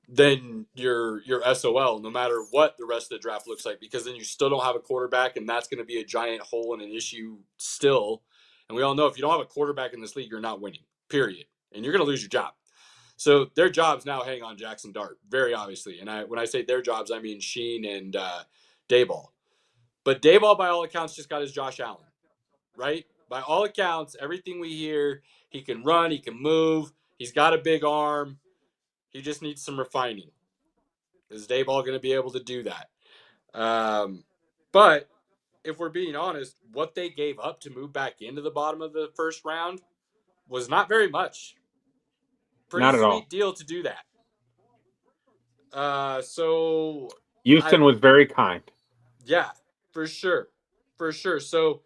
then you're SOL no matter what the rest of the draft looks like, because then you still don't have a quarterback, and that's going to be a giant hole and an issue still. And we all know if you don't have a quarterback in this league, you're not winning, period. And you're going to lose your job. So their jobs now hang on Jackson Dart, very obviously. And when I say their jobs, I mean Sheen and Dayball. But Dayball, by all accounts, just got his Josh Allen, right? By all accounts, everything we hear, he can run, he can move, he's got a big arm. He just needs some refining. Is Dayball going to be able to do that? But if we're being honest, what they gave up to move back into the bottom of the first round was not very much. Pretty not at sweet all. deal to do that. So Houston was very kind. Yeah, for sure. For sure. So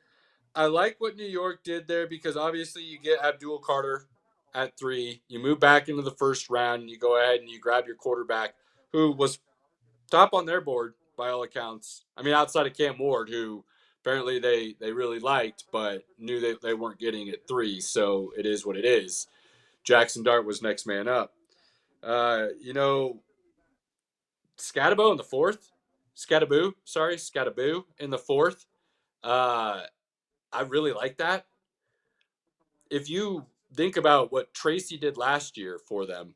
I like what New York did there because obviously you get Abdul Carter at 3. You move back into the first round and you go ahead and you grab your quarterback who was top on their board by all accounts. I mean, outside of Cam Ward, who apparently they really liked, but knew that they weren't getting at 3. So it is what it is. Jackson Dart was next man up. Scatabo in the 4th. Scattaboo in the 4th. I really like that. If you think about what Tracy did last year for them,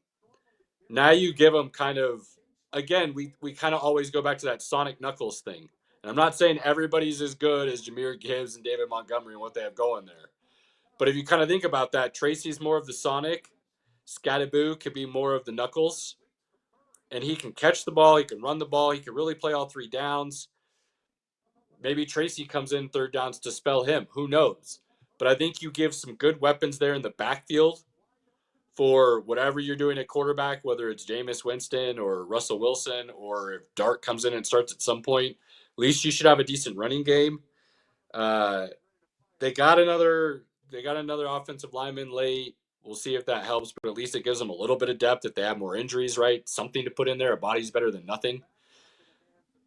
now you give them kind of, again, we kind of always go back to that Sonic Knuckles thing. And I'm not saying everybody's as good as Jahmyr Gibbs and David Montgomery and what they have going there. But if you kind of think about that, Tracy's more of the Sonic. Scattaboo could be more of the Knuckles. And he can catch the ball. He can run the ball. He can really play all 3 downs. Maybe Tracy comes in 3rd downs to spell him. Who knows? But I think you give some good weapons there in the backfield for whatever you're doing at quarterback, whether it's Jameis Winston or Russell Wilson, or if Dart comes in and starts at some point. At least you should have a decent running game. They got another offensive lineman late. We'll see if that helps, but at least it gives them a little bit of depth if they have more injuries, right? Something to put in there. A body's better than nothing.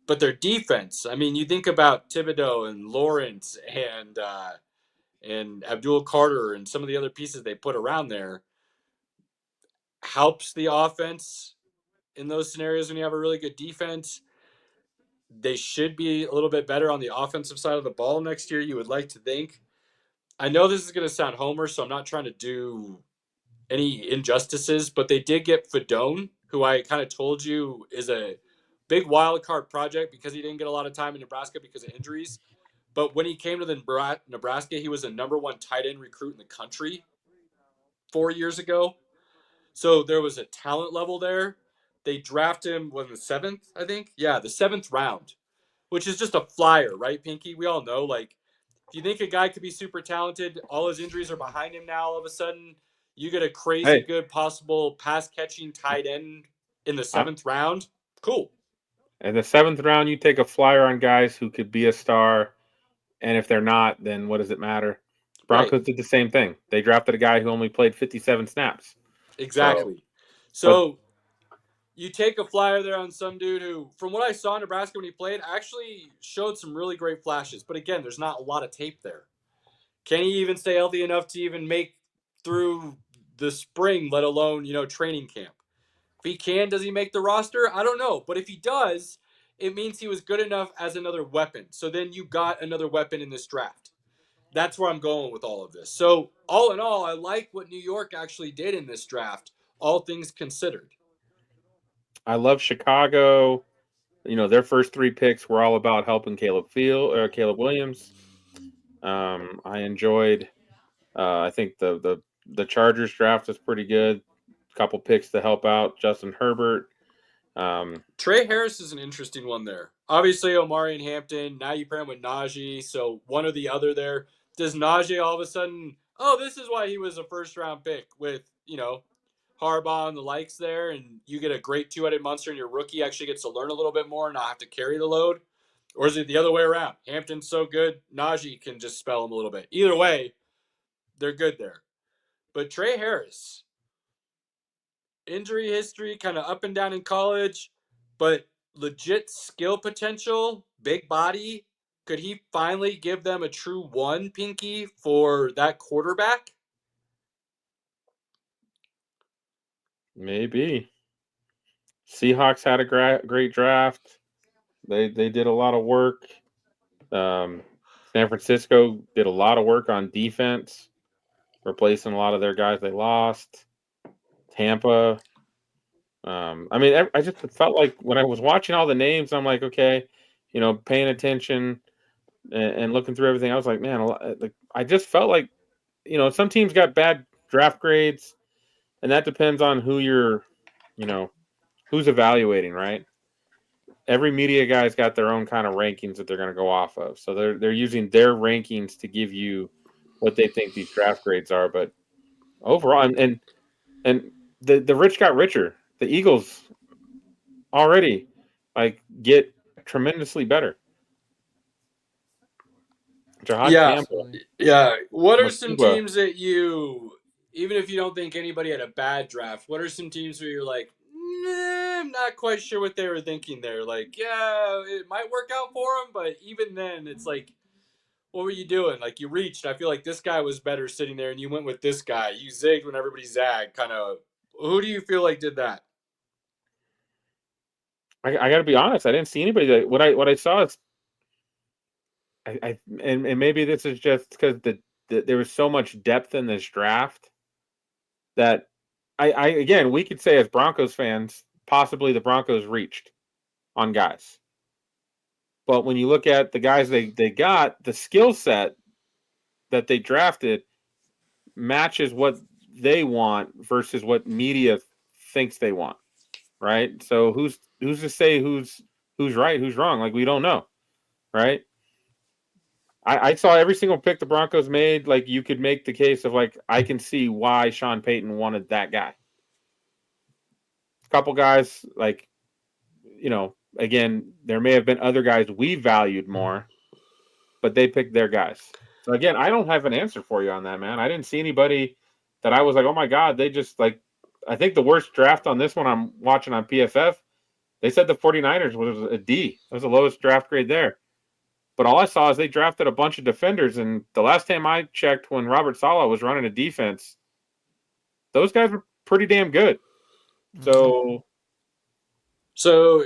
But their defense, I mean, you think about Thibodeau and Lawrence and Abdul Carter and some of the other pieces they put around there, helps the offense in those scenarios when you have a really good defense. They should be a little bit better on the offensive side of the ball next year, you would like to think. I know this is going to sound homer, so I'm not trying to do any injustices, but they did get Fedone, who I kind of told you is a big wild card project because he didn't get a lot of time in Nebraska because of injuries. But when he came to the Nebraska, he was the #1 tight end recruit in the country 4 years ago. So there was a talent level there. They drafted him was the 7th, I think. Yeah, the 7th round, which is just a flyer, right, Pinky? We all know, like, if you think a guy could be super talented, all his injuries are behind him now. All of a sudden, you get a crazy Hey, good possible pass catching tight end in the I'm, 7th round. Cool. in the 7th round, you take a flyer on guys who could be a star, and if they're not, then what does it matter? Right. Broncos did the same thing. They drafted a guy who only played 57 snaps. Exactly. But So you take a flyer there on some dude who, from what I saw in Nebraska when he played, actually showed some really great flashes. But again, there's not a lot of tape there. Can he even stay healthy enough to even make through the spring, let alone, training camp? If he can, does he make the roster? I don't know. But if he does, it means he was good enough as another weapon. So then you got another weapon in this draft. That's where I'm going with all of this. So, all in all, I like what New York actually did in this draft, all things considered. I love Chicago. Their first 3 picks were all about helping Caleb Williams. I enjoyed. I think the Chargers draft was pretty good. A couple picks to help out Justin Herbert. Trey Harris is an interesting one there. Obviously, Omari and Hampton. Now you pair him with Najee, so one or the other there. Does Najee all of a sudden? Oh, this is why he was a first-round pick with Harbaugh and the likes there, and you get a great two-headed monster, and your rookie actually gets to learn a little bit more and not have to carry the load? Or is it the other way around? Hampton's so good, Najee can just spell him a little bit. Either way, they're good there. But Trey Harris, injury history, kind of up and down in college, but legit skill potential, big body. Could he finally give them a true one, Pinky, for that quarterback? Maybe. Seahawks had a great draft. They did a lot of work. San Francisco did a lot of work on defense, replacing a lot of their guys they lost. Tampa. I just felt like when I was watching all the names, I'm like, okay, paying attention and looking through everything, I was like, man, I just felt like, some teams got bad draft grades, and that depends on who you're, who's evaluating, right? Every media guy's got their own kind of rankings that they're going to go off of. So they're using their rankings to give you what they think these draft grades are. But overall, and the rich got richer. The Eagles already get tremendously better. Jahad Yeah. Campbell, Yeah. What are some Masuba. teams that even if you don't think anybody had a bad draft, what are some teams where you're like, nah, I'm not quite sure what they were thinking there? Like, yeah, it might work out for them, but even then, it's like, what were you doing? Like, you reached. I feel like this guy was better sitting there, and you went with this guy. You zigged when everybody zagged. Kind of. Who do you feel like did that? I got to be honest. I didn't see anybody that what I saw is and maybe this is just because there was so much depth in this draft that again we could say as Broncos fans possibly the Broncos reached on guys, but when you look at the guys they got, the skill set that they drafted matches what they want versus what media thinks they want, right? So who's to say who's right, who's wrong? Like we don't know, right? I saw every single pick the Broncos made. Like you could make the case of like I can see why Sean Payton wanted that guy. A couple guys like again there may have been other guys we valued more, but they picked their guys. So again, I don't have an answer for you on that, man. I didn't see anybody that I was like, oh my god, they just like. I think the worst draft on this one I'm watching on PFF. They said the 49ers was a D. That was the lowest draft grade there. But all I saw is they drafted a bunch of defenders, and the last time I checked, when Robert Saleh was running a defense, those guys were pretty damn good. So So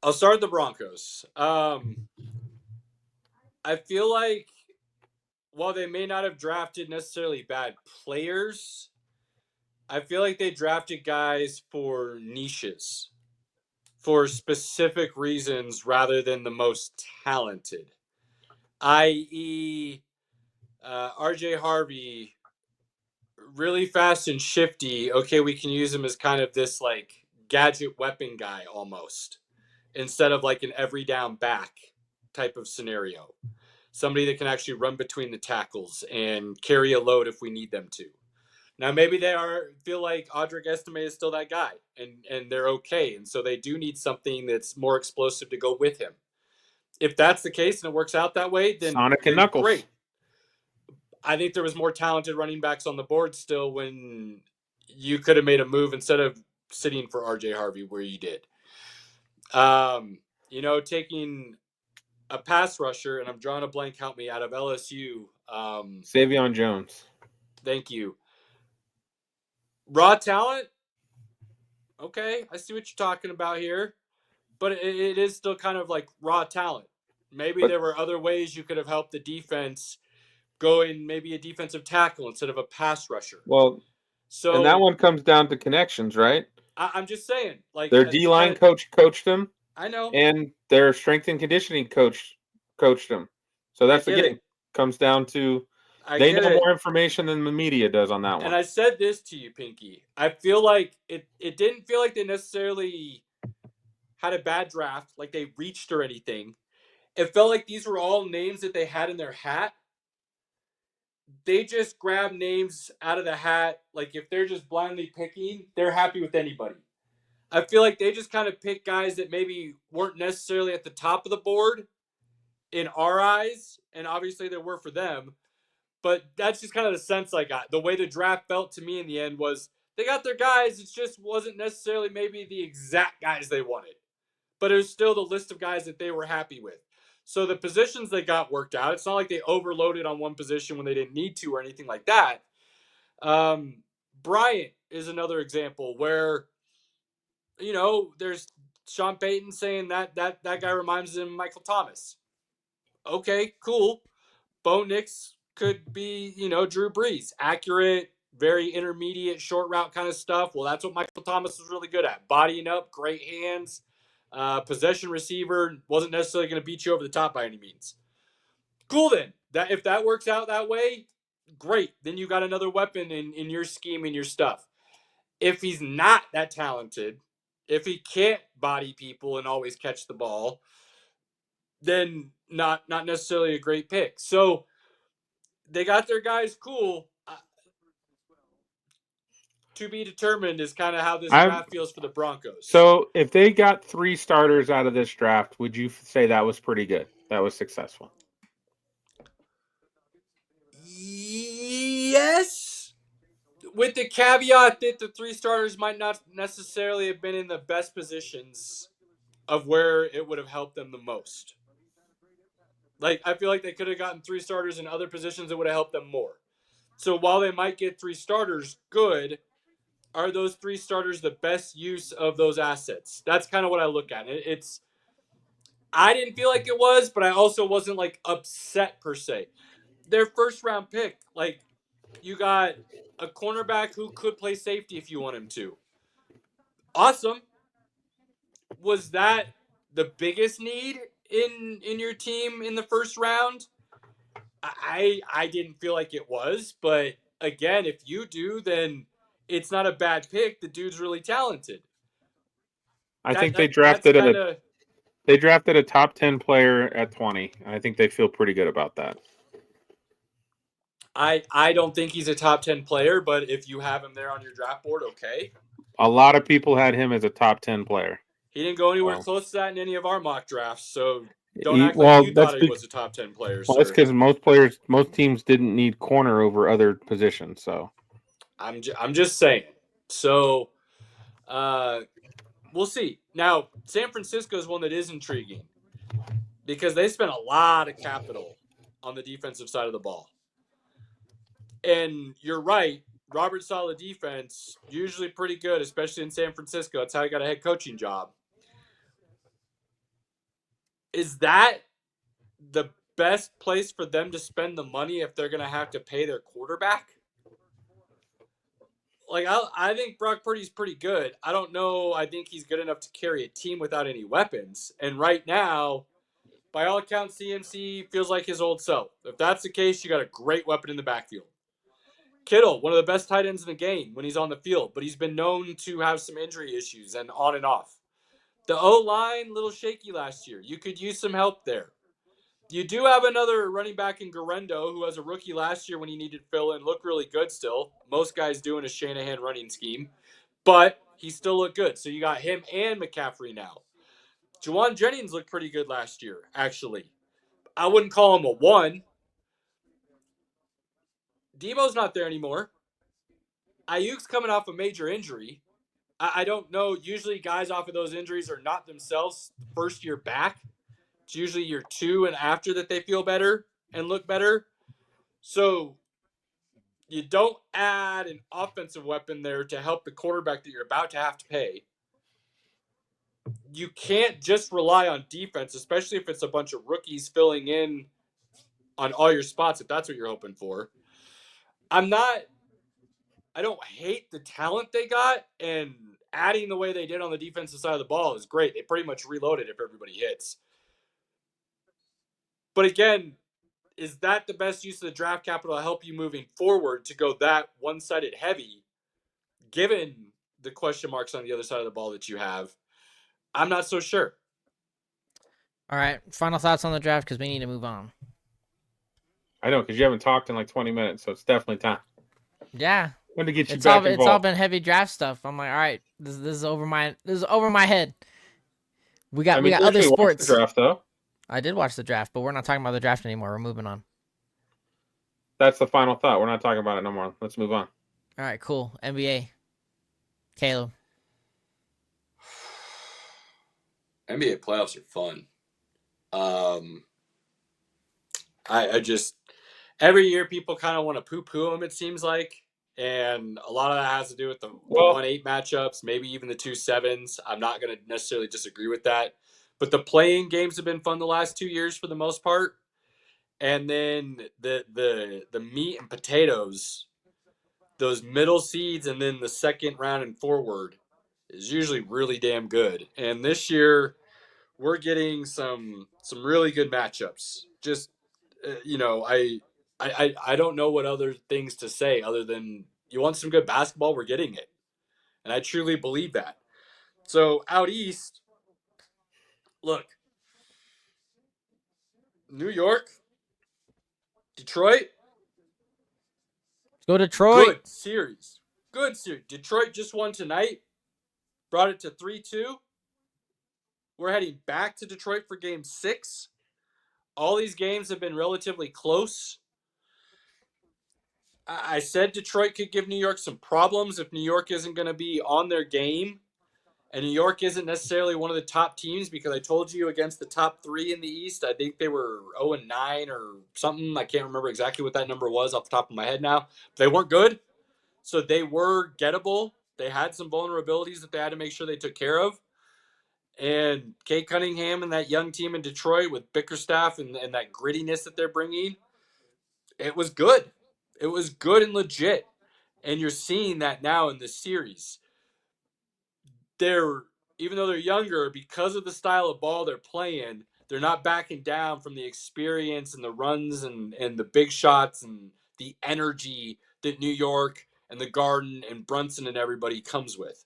I'll start with the Broncos. I feel like while they may not have drafted necessarily bad players, I feel like they drafted guys for niches, for specific reasons rather than the most talented. I.e., RJ Harvey, really fast and shifty. Okay, we can use him as kind of this like gadget weapon guy almost, instead of like an every down back type of scenario. Somebody that can actually run between the tackles and carry a load if we need them to. Now maybe they feel like Audric Estime is still that guy, and they're okay, and so they do need something that's more explosive to go with him. If that's the case and it works out that way, then Sonic and Knuckles. Great. I think there was more talented running backs on the board still when you could have made a move instead of sitting for RJ Harvey where you did. Taking a pass rusher, and I'm drawing a blank, help me, out of LSU. Savion Jones. Thank you. Raw talent. Okay, I see what you're talking about here, but it is still kind of like raw talent. Maybe there were other ways you could have helped the defense going, maybe a defensive tackle instead of a pass rusher. Well, so and that one comes down to connections, right? I'm just saying, like their D-line coach coached them. I know, and their strength and conditioning coach coached them. So that's again comes down to they know more information than the media does on that one. And I said this to you, Pinky. I feel like it didn't feel like they necessarily had a bad draft, like they reached or anything. It felt like these were all names that they had in their hat. They just grab names out of the hat. Like if they're just blindly picking, they're happy with anybody. I feel like they just kind of pick guys that maybe weren't necessarily at the top of the board in our eyes, and obviously they were for them. But that's just kind of the sense I got. The way the draft felt to me in the end was they got their guys. It just wasn't necessarily maybe the exact guys they wanted. But it was still the list of guys that they were happy with. So the positions they got worked out. It's not like they overloaded on one position when they didn't need to or anything like that. Bryant is another example where, there's Sean Payton saying that guy reminds him of Michael Thomas. Okay, cool. Bo Nix could be, Drew Brees. Accurate, very intermediate, short route kind of stuff. Well, that's what Michael Thomas was really good at. Bodying up, great hands, possession receiver, wasn't necessarily going to beat you over the top by any means. Cool then. If that works out that way, great. Then you got another weapon in your scheme and your stuff. If he's not that talented, if he can't body people and always catch the ball, then not necessarily a great pick. So they got their guys cool. To be determined is kind of how this draft feels for the Broncos. So if they got 3 starters out of this draft, would you say that was pretty good? That was successful? Yes. With the caveat that the 3 starters might not necessarily have been in the best positions of where it would have helped them the most. Like, I feel like they could have gotten 3 starters in other positions that would have helped them more. So while they might get 3 starters, good, are those 3 starters the best use of those assets? That's kind of what I look at. I didn't feel like it was, but I also wasn't like upset per se. Their first round pick, like you got a cornerback who could play safety if you want him to. Awesome. Was that the biggest need in your team in the first round? I didn't feel like it was, but again, if you do, then it's not a bad pick. The dude's really talented. I think they drafted a top 10 player at 20. I think they feel pretty good about that. I don't think he's a top 10 player, but if you have him there on your draft board, okay. A lot of people had him as a top 10 player. He didn't go anywhere close to that in any of our mock drafts, so don't act like you thought he was a top 10 player. Well, that's because most teams didn't need corner over other positions. So I'm just saying. So we'll see. Now, San Francisco is one that is intriguing because they spent a lot of capital on the defensive side of the ball. And you're right, Robert Saleh defense, usually pretty good, especially in San Francisco. That's how he got a head coaching job. is that the best place for them to spend the money if they're going to have to pay their quarterback? Like, I think Brock Purdy's pretty good. I don't know. I think he's good enough to carry a team without any weapons. And right now, by all accounts, CMC feels like his old self. If that's the case, you got a great weapon in the backfield. Kittle, one of the best tight ends in the game when he's on the field, but he's been known to have some injury issues and on and off. The O-line, a little shaky last year. You could use some help there. You do have another running back in Garendo who was a rookie last year when he needed fill and looked really good still. Most guys do in a Shanahan running scheme, but he still looked good. So you got him and McCaffrey now. Juwan Jennings looked pretty good last year, actually. I wouldn't call him a 1. Debo's not there anymore. Ayuk's coming off a major injury. I don't know. Usually guys off of those injuries are not themselves first year back. It's usually year 2 and after that they feel better and look better. So you don't add an offensive weapon there to help the quarterback that you're about to have to pay. You can't just rely on defense, especially if it's a bunch of rookies filling in on all your spots, if that's what you're hoping for. I don't hate the talent they got, and adding the way they did on the defensive side of the ball is great. They pretty much reloaded if everybody hits. But again, is that the best use of the draft capital to help you moving forward to go that one-sided heavy, given the question marks on the other side of the ball that you have? I'm not so sure. All right, final thoughts on the draft because we need to move on. I know, because you haven't talked in like 20 minutes, so it's definitely time. Yeah. When to get you back involved. It's all been heavy draft stuff. I'm like, all right, this is over my head. We got other sports. The draft, though. I did watch the draft, but we're not talking about the draft anymore. We're moving on. That's the final thought. We're not talking about it no more. Let's move on. All right, cool. NBA. Caleb. NBA playoffs are fun. I just every year people kind of want to poo-poo them, it seems like, and a lot of that has to do with the 1-8 matchups, maybe even the 2-7s. I'm not going to necessarily disagree with that, but the playing games have been fun the last 2 years for the most part, and then the meat and potatoes, those middle seeds, and then the second round and forward is usually really damn good. And this year we're getting some really good matchups. Just I don't know what other things to say other than you want some good basketball, we're getting it. And I truly believe that. So out east, look, New York, Detroit. Let's go Detroit. Good series. Detroit just won tonight, brought it to 3-2. We're heading back to Detroit for game 6. All these games have been relatively close. I said Detroit could give New York some problems if New York isn't going to be on their game. And New York isn't necessarily one of the top teams because I told you against the top 3 in the East, I think they were 0-9 or something. I can't remember exactly what that number was off the top of my head now. They weren't good. So they were gettable. They had some vulnerabilities that they had to make sure they took care of. And Kate Cunningham and that young team in Detroit with Bickerstaff and that grittiness that they're bringing, it was good. It was good and legit. And you're seeing that now in this series. Even though they're younger, because of the style of ball they're playing, they're not backing down from the experience and the runs and the big shots and the energy that New York and the Garden and Brunson and everybody comes with.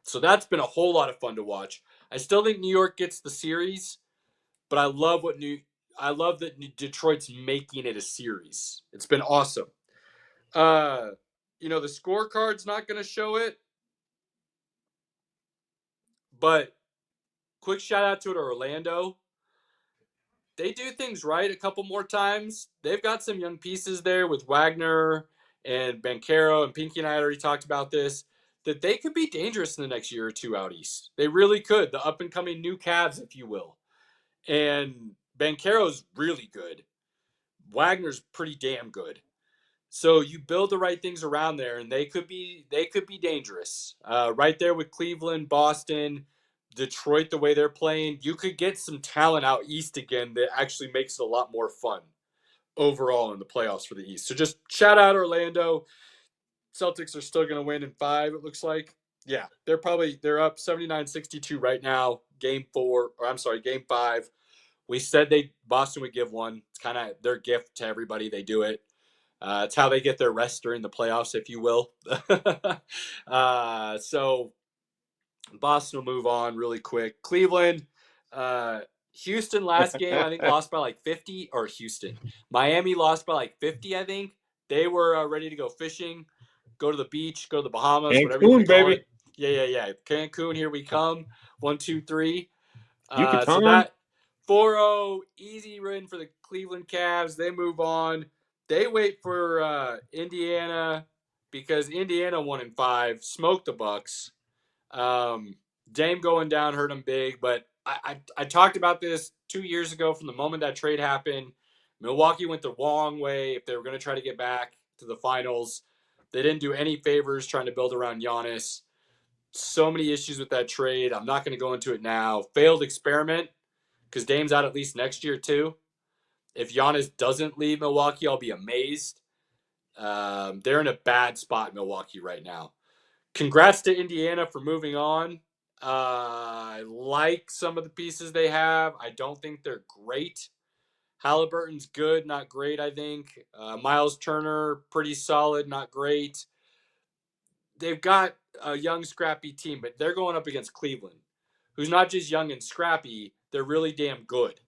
So that's been a whole lot of fun to watch. I still think New York gets the series, but I love that Detroit's making it a series. It's been awesome. The scorecard's not going to show it, but quick shout out to Orlando. They do things right a couple more times. They've got some young pieces there with Wagner and Banchero, and Pinky and I already talked about this, that they could be dangerous in the next year or two out east. They really could. The up-and-coming new Cavs, if you will. And Banchero's really good. Wagner's pretty damn good. So you build the right things around there, and they could be dangerous. Right there with Cleveland, Boston. Detroit, the way they're playing, you could get some talent out east again that actually makes it a lot more fun overall in the playoffs for the East. So just shout out Orlando. Celtics are still going to win in 5, it looks like. Yeah, they're up 79-62 right now. Game 5. We said Boston would give one. It's kind of their gift to everybody. They do it. It's how they get their rest during the playoffs, if you will. So Boston will move on really quick. Cleveland, Houston last game, I think lost by like 50, or Miami lost by like 50, I think. They were ready to go fishing, go to the beach, go to the Bahamas, whatever you want to call it. Yeah. Cancun, here we come. 1, 2, 3. So that 4-0, easy win for the Cleveland Cavs. They move on. They wait for Indiana because Indiana won in 5, smoked the Bucks. Dame going down hurt him big, but I talked about this 2 years ago from the moment that trade happened. Milwaukee went the wrong way if they were going to try to get back to the finals. They didn't do any favors trying to build around Giannis. So many issues with that trade. I'm not going to go into it now. Failed experiment because Dame's out at least next year too. If Giannis doesn't leave Milwaukee, I'll be amazed. They're in a bad spot, Milwaukee, right now. Congrats to Indiana for moving on. I like some of the pieces they have. I don't think they're great. Halliburton's good, not great, I think. Miles Turner, pretty solid, not great. They've got a young, scrappy team, but they're going up against Cleveland, who's not just young and scrappy, they're really damn good.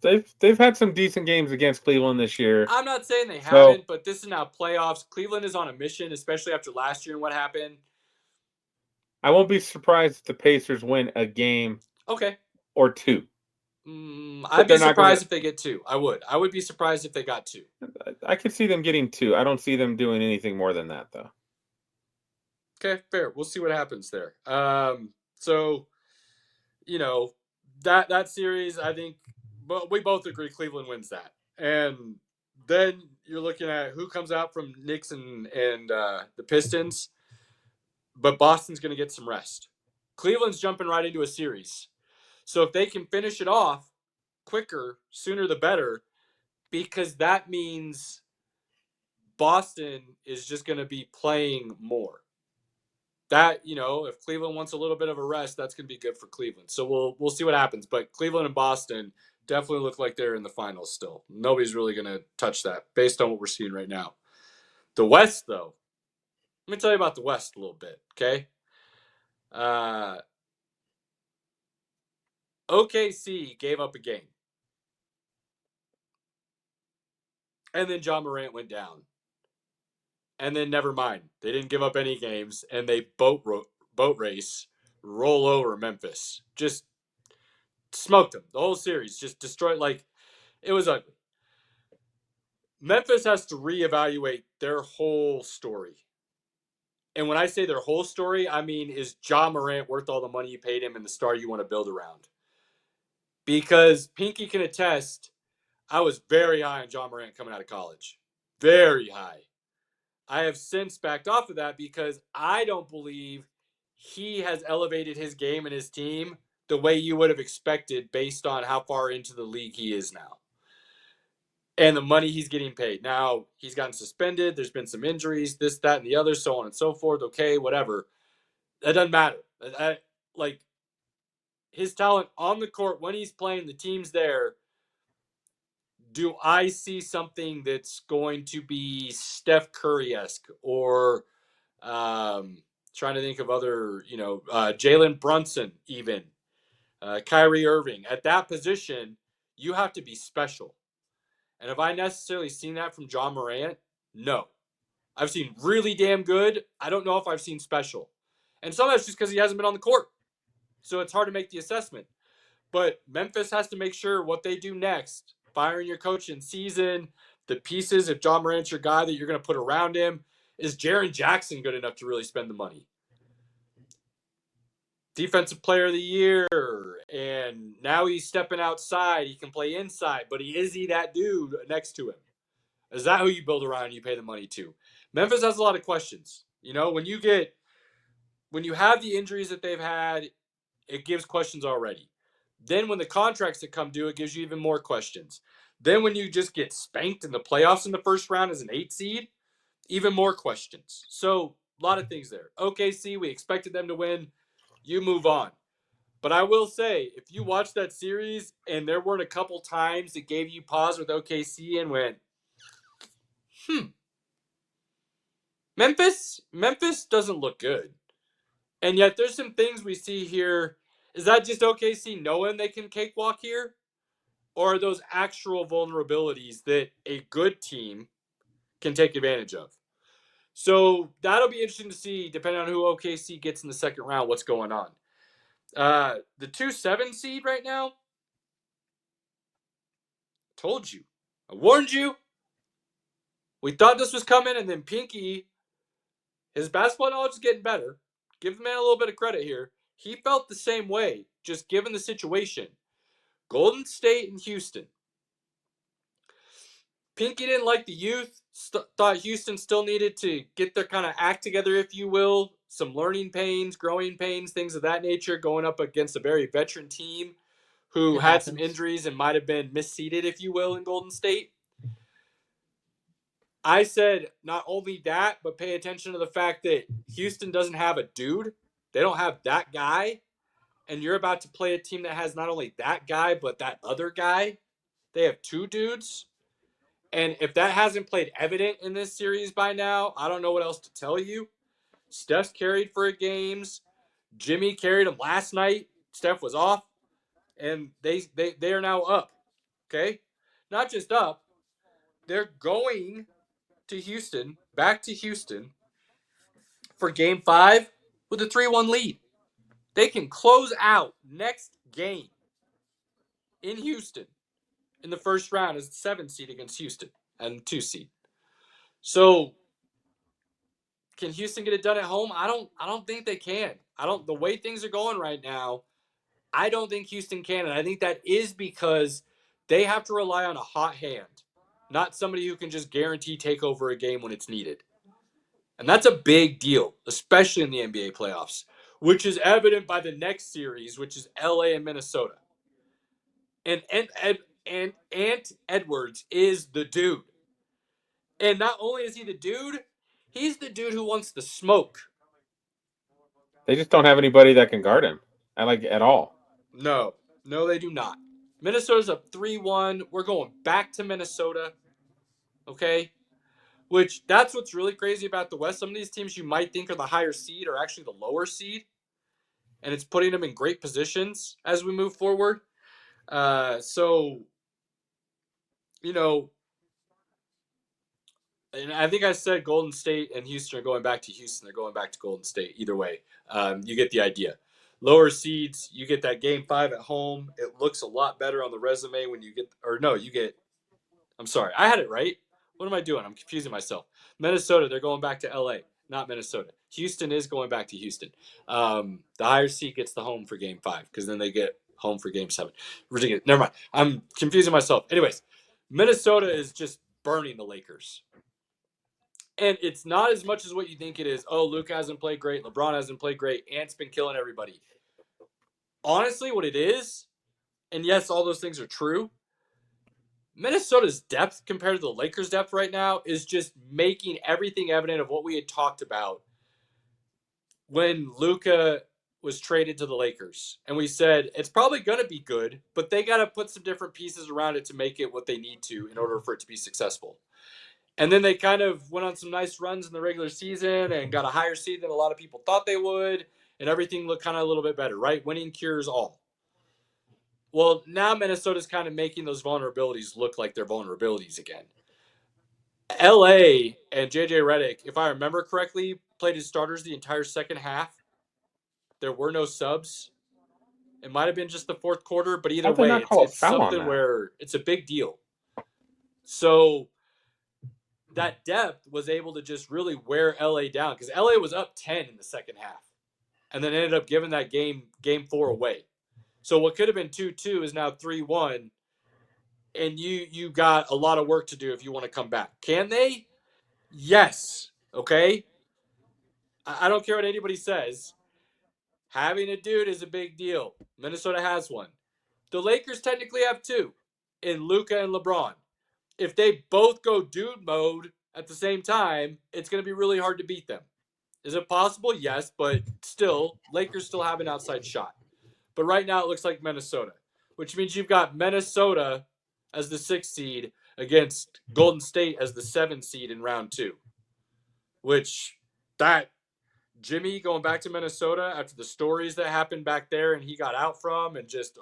They've had some decent games against Cleveland this year. I'm not saying they haven't, but this is now playoffs. Cleveland is on a mission, especially after last year and what happened. I won't be surprised if the Pacers win a game or 2. I'd be surprised if they get 2. I would be surprised if they got 2. I could see them getting 2. I don't see them doing anything more than that, though. Okay, fair. We'll see what happens there. So, that series, I think, but we both agree Cleveland wins that. And then you're looking at who comes out from Knicks and the Pistons. But Boston's going to get some rest. Cleveland's jumping right into a series. So if they can finish it off quicker, sooner the better, because that means Boston is just going to be playing more. That, if Cleveland wants a little bit of a rest, that's going to be good for Cleveland. So we'll see what happens. But Cleveland and Boston definitely look like they're in the finals still. Nobody's really going to touch that based on what we're seeing right now. The West, though. Let me tell you about the West a little bit, okay? OKC gave up a game. And then John Morant went down. And then never mind. They didn't give up any games, and they boat race, roll over Memphis. Just smoked them. The whole series just destroyed. It was ugly. Memphis has to reevaluate their whole story. And when I say their whole story, I mean, is John Morant worth all the money you paid him and the star you want to build around? Because Pinky can attest, I was very high on John Morant coming out of college. Very high. I have since backed off of that because I don't believe he has elevated his game and his team the way you would have expected based on how far into the league he is now. And the money he's getting paid. Now, he's gotten suspended. There's been some injuries, this, that, and the other, so on and so forth. Okay, whatever. That doesn't matter. His talent on the court, when he's playing, the team's there. Do I see something that's going to be Steph Curry-esque or trying to think of other, Jalen Brunson even, Kyrie Irving. At that position, you have to be special. And have I necessarily seen that from John Morant? No. I've seen really damn good. I don't know if I've seen special. And some of that's just because he hasn't been on the court. So it's hard to make the assessment. But Memphis has to make sure what they do next, firing your coach in season, the pieces, if John Morant's your guy that you're going to put around him, is Jaren Jackson good enough to really spend the money? Defensive player of the year, and now he's stepping outside. He can play inside, but is he that dude next to him? Is that who you build around and you pay the money to? Memphis has a lot of questions. When you have the injuries that they've had, it gives questions already. Then when the contracts that come due, it gives you even more questions. Then when you just get spanked in the playoffs in the first round as an 8 seed, even more questions. So a lot of things there. OKC, we expected them to win. You move on. But I will say, if you watch that series and there weren't a couple times that gave you pause with OKC and went, Memphis doesn't look good. And yet there's some things we see here. Is that just OKC knowing they can cakewalk here? Or are those actual vulnerabilities that a good team can take advantage of? So that'll be interesting to see, depending on who OKC gets in the second round, what's going on. The 2-7 seed right now, told you. I warned you. We thought this was coming, and then Pinky, his basketball knowledge is getting better. Give the man a little bit of credit here. He felt the same way, just given the situation. Golden State and Houston. Pinky didn't like the youth. Thought Houston still needed to get their kind of act together, if you will. Some learning pains, growing pains, things of that nature, going up against a very veteran team who had some injuries and might have been misseeded, if you will, in Golden State. I said not only that, but pay attention to the fact that Houston doesn't have a dude. They don't have that guy. And you're about to play a team that has not only that guy, but that other guy. They have two dudes. And if that hasn't played evident in this series by now, I don't know what else to tell you. Steph's carried for games. Jimmy carried him last night. Steph was off. And they are now up. Okay? Not just up. They're going to Houston, back to Houston, for Game 5 with a 3-1 lead. They can close out next game in Houston in the first round as the 7 seed against Houston and 2 seed. So can Houston get it done at home? I don't think they can. The way things are going right now, I don't think Houston can, and I think that is because they have to rely on a hot hand, not somebody who can just guarantee take over a game when it's needed. And that's a big deal, especially in the NBA playoffs, which is evident by the next series, which is LA and Minnesota. And Ant Edwards is the dude. And not only is he the dude, he's the dude who wants the smoke. They just don't have anybody that can guard him at all. No, they do not. Minnesota's up 3-1. We're going back to Minnesota. Okay? Which, that's what's really crazy about the West. Some of these teams you might think are the higher seed are actually the lower seed. And it's putting them in great positions as we move forward. So, you know, and I think I said Golden State and Houston are going back to Houston. They're going back to Golden State. Either way, you get the idea. Lower seeds, you get that Game 5 at home. It looks a lot better on the resume when you get – or no, you get – I'm sorry. I had it right. What am I doing? I'm confusing myself. Minnesota, they're going back to L.A., not Minnesota. Houston is going back to Houston. The higher seed gets the home for Game 5 because then they get home for Game 7. Ridiculous. Never mind. I'm confusing myself. Anyways, Minnesota is just burning the Lakers. And it's not as much as what you think it is. Oh, Luke hasn't played great. LeBron hasn't played great. Ant's been killing everybody. Honestly, what it is, and yes, all those things are true, Minnesota's depth compared to the Lakers' depth right now is just making everything evident of what we had talked about when Luka was traded to the Lakers. And we said, it's probably going to be good, but they got to put some different pieces around it to make it what they need to in order for it to be successful. And then they kind of went on some nice runs in the regular season and got a higher seed than a lot of people thought they would. And everything looked kind of a little bit better, right? Winning cures all. Well, now Minnesota's kind of making those vulnerabilities look like they're vulnerabilities again. LA and JJ Redick, if I remember correctly, played as starters the entire second half. There were no subs. It might have been just the fourth quarter, but either way, it's something where it's a big deal. So that depth was able to just really wear LA down because LA was up 10 in the second half and then ended up giving that game 4 away. So what could have been 2-2 is now 3-1, and you got a lot of work to do if you want to come back. Can they? Yes. Okay? I don't care what anybody says. Having a dude is a big deal. Minnesota has one. The Lakers technically have two in Luka and LeBron. If they both go dude mode at the same time, it's going to be really hard to beat them. Is it possible? Yes, but still, Lakers still have an outside shot. But right now it looks like Minnesota, which means you've got Minnesota as the 6th seed against Golden State as the 7th seed in round 2. Which, that Jimmy going back to Minnesota after the stories that happened back there and he got out from, and just,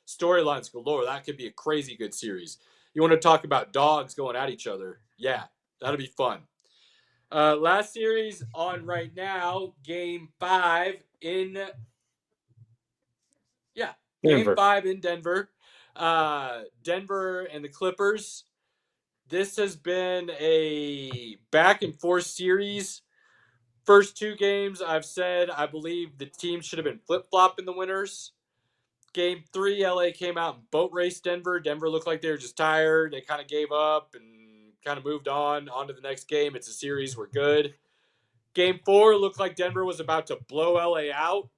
storylines galore. That could be a crazy good series. You want to talk about dogs going at each other? Yeah, that'll be fun. Last series on right now, Game 5 in Game 5 in Denver. Denver and the Clippers. This has been a back and forth series. First 2 games, I've said I believe the team should have been flip-flopping the winners. Game 3, LA came out and boat raced Denver. Denver looked like they were just tired. They kind of gave up and kind of moved on to the next game. It's a series. We're good. Game 4 looked like Denver was about to blow LA out.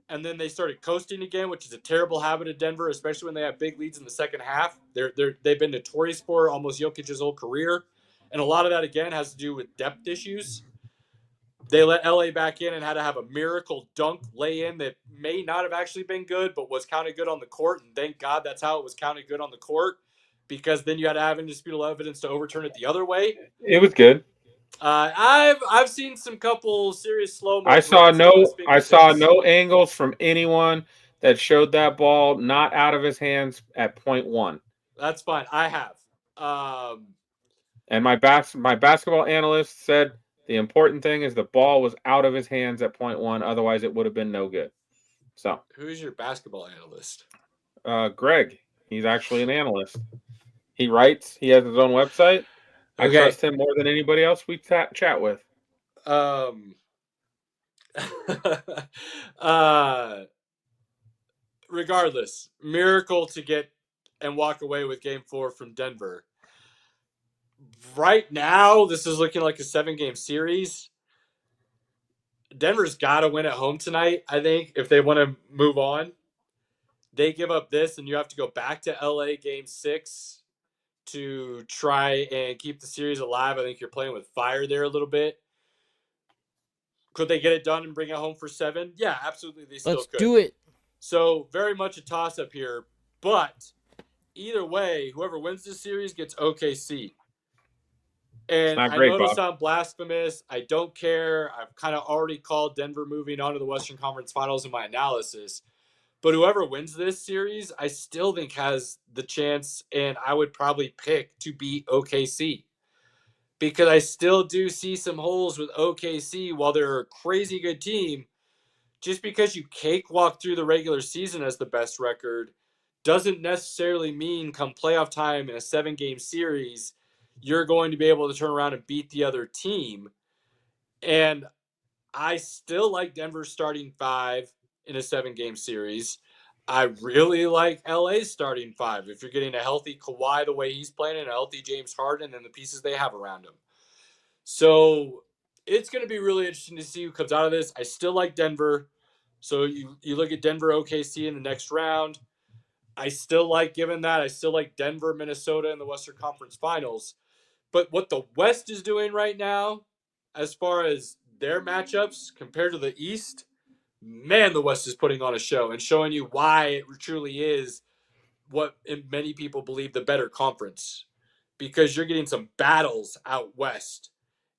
And then they started coasting again, which is a terrible habit of Denver, especially when they have big leads in the second half. They've been notorious for almost Jokic's whole career. And a lot of that, again, has to do with depth issues. They let LA back in and had to have a miracle dunk lay in that may not have actually been good, but was counted good on the court. And thank God that's how it was counted good on the court, because then you had to have indisputable evidence to overturn it the other way. It was good. I've seen some couple serious slow-mo. I saw no angles from anyone that showed that ball not out of his hands at point 1. That's fine. I have. And my basketball analyst said the important thing is the ball was out of his hands at point 1. Otherwise, it would have been no good. So, who's your basketball analyst? Greg. He's actually an analyst. He writes. He has his own website. I trust him more than anybody else we chat with. Regardless, miracle to get and walk away with Game 4 from Denver. Right now, this is looking like a 7-game series. Denver's got to win at home tonight, I think, if they want to move on. They give up this, and you have to go back to LA Game 6 to try and keep the series alive. I think you're playing with fire there a little bit. Could they get it done and bring it home for 7? Yeah, absolutely. They still could. Let's do it. So very much a toss-up here. But either way, whoever wins this series gets OKC. And I know this sounds blasphemous. I don't care. I've kind of already called Denver moving on to the Western Conference Finals in my analysis. But whoever wins this series, I still think has the chance, and I would probably pick to beat OKC. Because I still do see some holes with OKC. While they're a crazy good team, just because you cakewalk through the regular season as the best record doesn't necessarily mean come playoff time in a 7-game series, you're going to be able to turn around and beat the other team. And I still like Denver starting 5 in a 7-game series. I really like LA's starting 5 if you're getting a healthy Kawhi the way he's playing and a healthy James Harden and the pieces they have around him. So it's going to be really interesting to see who comes out of this. I still like Denver. So you look at Denver OKC in the next round. I still like Denver, Minnesota in the Western Conference Finals. But what the West is doing right now, as far as their matchups compared to the East, man, the West is putting on a show and showing you why it truly is what many people believe the better conference. Because you're getting some battles out West,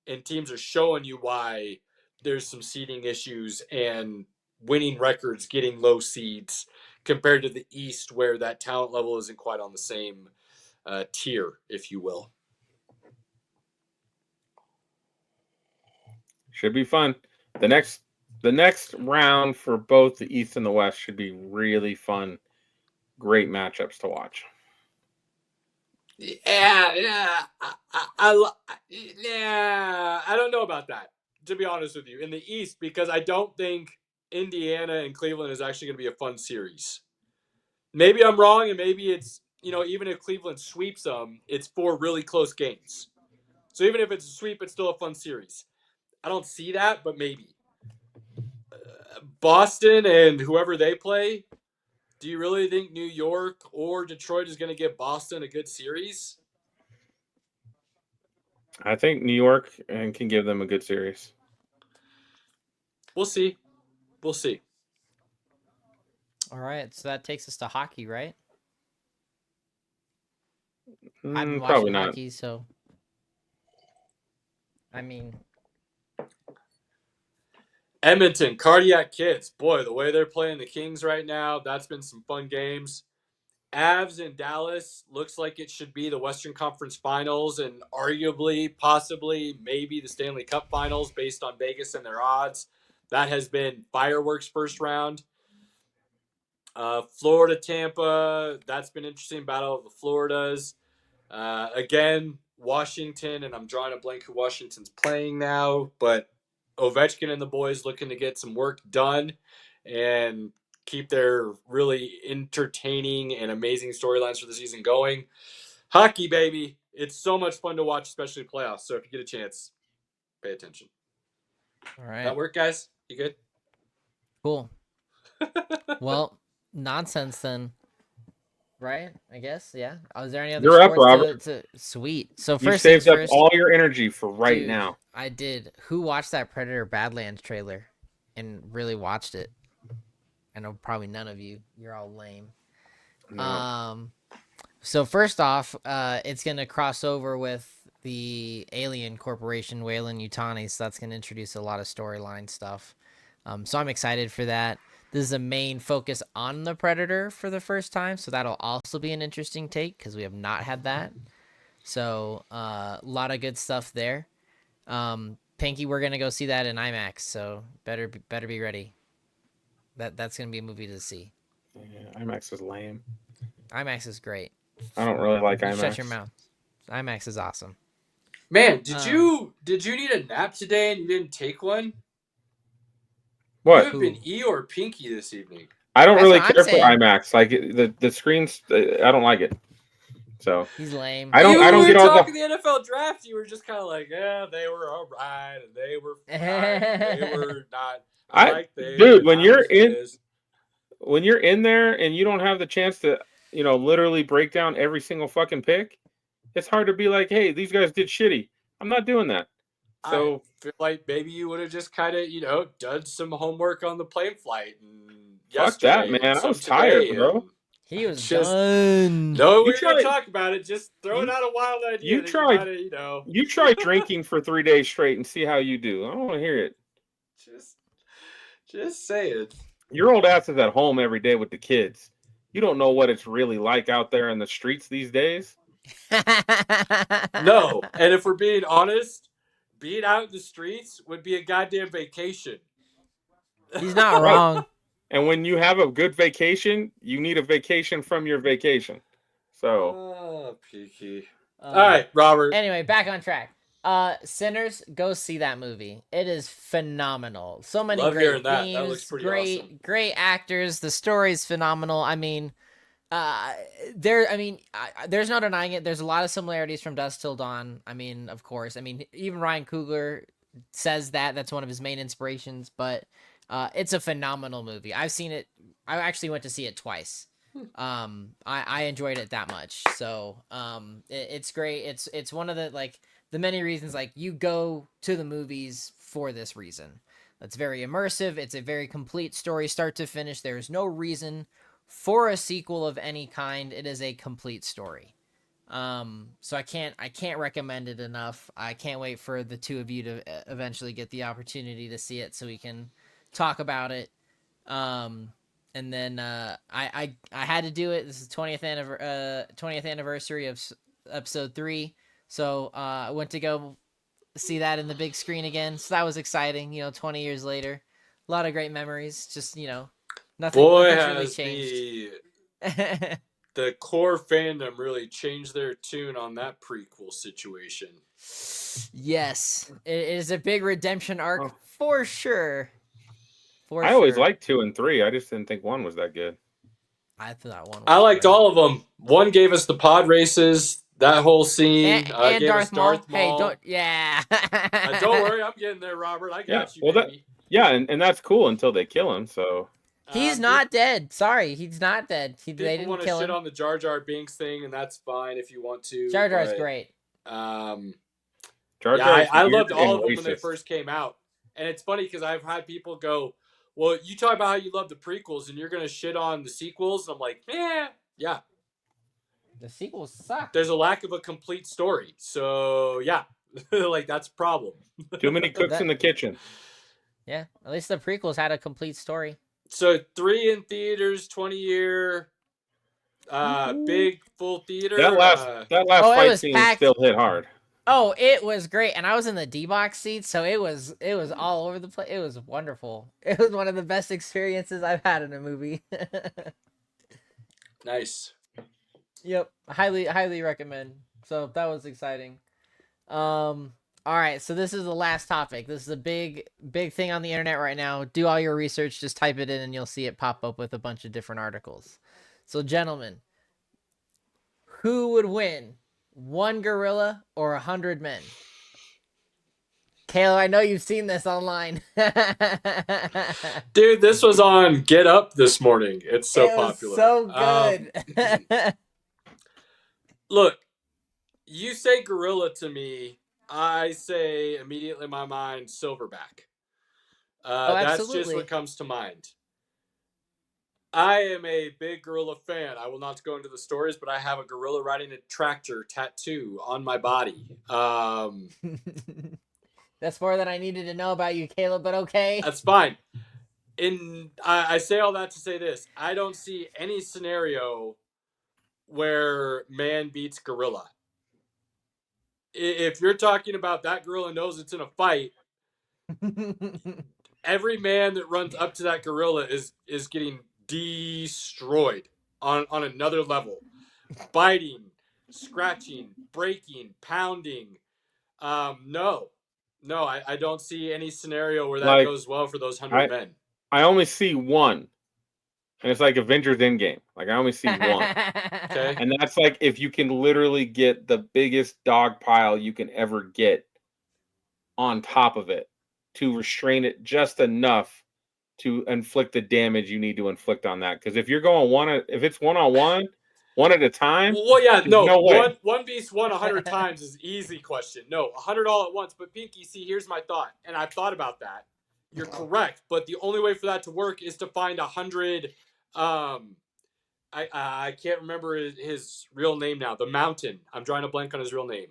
and teams are showing you why there's some seeding issues and winning records getting low seeds compared to the East, where that talent level isn't quite on the same tier, if you will. Should be fun. The next round for both the East and the West should be really fun. Great matchups to watch. Yeah. I don't know about that, to be honest with you, in the East, because I don't think Indiana and Cleveland is actually going to be a fun series. Maybe I'm wrong, and maybe it's, even if Cleveland sweeps them, it's 4 really close games. So even if it's a sweep, it's still a fun series. I don't see that, but maybe. Boston and whoever they play, do you really think New York or Detroit is going to give Boston a good series? I think New York can give them a good series. We'll see. We'll see. All right, so that takes us to hockey, right? I've been Probably watching not. hockey, so I mean, Edmonton, Cardiac Kids. Boy, the way they're playing the Kings right now, that's been some fun games. Avs in Dallas looks like it should be the Western Conference Finals and arguably, possibly, maybe the Stanley Cup Finals based on Vegas and their odds. That has been fireworks first round. Florida, Tampa, that's been interesting. Battle of the Floridas. Again, Washington, and I'm drawing a blank who Washington's playing now, but Ovechkin and the boys looking to get some work done and keep their really entertaining and amazing storylines for the season going. Hockey, baby. It's so much fun to watch, especially playoffs. So if you get a chance, pay attention. all right. That work, guys? You good? Cool. Well, nonsense then. Right? I guess. Yeah. Is there any other You're up, sports Robert. Sweet. So You first saved things up first. all your energy for right Dude, now. I did. Who watched that Predator Badlands trailer and really watched it? I know probably none of you. You're all lame. No. So first off, it's gonna cross over with the Alien Corporation, Weyland Yutani, so that's gonna introduce a lot of storyline stuff. So I'm excited for that. This is a main focus on the Predator for the first time, so that'll also be an interesting take because we have not had that. So a lot of good stuff there. Pinky, we're gonna go see that in IMAX, so better be ready. That's gonna be a movie to see. Yeah, IMAX is lame. IMAX is great. I don't really like You IMAX. shut your mouth. IMAX is awesome. Man, did you need a nap today and you didn't take one? What? You have been Eeyore Pinky this evening. I don't That's really what I'm care for saying. IMAX. Like the screens, I don't like it. So He's lame. I don't get all talking the NFL draft. You were just kind of like, yeah, they were all right, and they were fine. They were not. Dude, when you're in there and you don't have the chance to, literally break down every single fucking pick, it's hard to be like, hey, these guys did shitty. I'm not doing that. So I feel like maybe you would have just kind of, done some homework on the plane flight. And fuck that, man. I was tired, bro. He was just done. No, we're going to talk about it. Just throwing out a wild idea. You try drinking for 3 days straight and see how you do. I don't want to hear it. Just say it. Your old ass is at home every day with the kids. You don't know what it's really like out there in the streets these days. No, and if we're being honest, being out in the streets would be a goddamn vacation. He's not wrong. And when you have a good vacation, you need a vacation from your vacation. So. Oh, Peaky. All right, Robert. Anyway, back on track. Sinners, go see that movie. It is phenomenal. So many great themes. That looks pretty awesome. Great actors. The story's phenomenal. I mean, there's no denying it. There's a lot of similarities from Dusk Till Dawn. I mean, of course. I mean, even Ryan Coogler says that's one of his main inspirations. But it's a phenomenal movie. I've seen it. I actually went to see it twice. I enjoyed it that much. So it's great. It's one of the many reasons you go to the movies for this reason. It's very immersive. It's a very complete story, start to finish. There's no reason for a sequel of any kind. It is a complete story. So I can't recommend it enough. I can't wait for the two of you to eventually get the opportunity to see it so we can talk about it. And then I had to do it. This is 20th anniversary of episode 3. So I went to go see that in the big screen again. So that was exciting. 20 years later, a lot of great memories. Just nothing really changed. The core fandom really changed their tune on that prequel situation. Yes, it is a big redemption arc for sure. I always liked 2 and 3. I just didn't think 1 was that good. I thought 1 was I liked all of them. 1 gave us the pod races, that whole scene. And gave Darth us Darth Maul. Hey, don't worry, I'm getting there, Robert. I got you, baby. Yeah, and that's cool until they kill him. So He's not dead. Sorry, he's not dead. They people didn't want to kill shit him. on the Jar Jar Binks thing, and that's fine if you want to. Jar Jar's but, great. Jar Yeah, Jar is I weird loved all and of them when they racist. first came out. And it's funny because I've had people go, well, you talk about how you love the prequels and you're going to shit on the sequels. And I'm like, yeah. The sequels suck. There's a lack of a complete story. So, yeah, like that's a problem. Too many cooks in the kitchen. Yeah, at least the prequels had a complete story. So 3 in theaters, 20-year, big full theater. That last fight scene packed. still hit hard. Oh, it was great, and I was in the D-box seat, so it was all over the place. It was wonderful. It was one of the best experiences I've had in a movie. Nice. Yep, highly recommend. So that was exciting. All right, so this is the last topic. This is a big thing on the internet right now. Do all your research, just type it in, and you'll see it pop up with a bunch of different articles. So, gentlemen, who would win? 1 gorilla or 100 men? Caleb, I know you've seen this online. Dude, this was on Get Up this morning. It's so popular. So good. Look, you say gorilla to me, I say immediately in my mind silverback. That's just what comes to mind. I am a big gorilla fan. I will not go into the stories, but I have a gorilla riding a tractor tattoo on my body. That's more than I needed to know about you, Caleb, but okay. That's fine. I say all that to say this. I don't see any scenario where man beats gorilla. If you're talking about that gorilla knows it's in a fight, every man that runs up to that gorilla is getting destroyed on another level. Biting, scratching, breaking, pounding. No, I don't see any scenario where that goes well for those 100 men. I only see one. And it's like Avengers Endgame. Like I only see one. Okay. And that's like if you can literally get the biggest dog pile you can ever get on top of it to restrain it just enough to inflict the damage you need to inflict on that. Because if you're going if it's one-on-one, one at a time. Well, yeah, no way. One beast 100 times is easy question. No, 100 all at once. But Pinky, see, here's my thought, and I've thought about that. You're correct, but the only way for that to work is to find 100. I can't remember his real name now. The Mountain. I'm drawing a blank on his real name.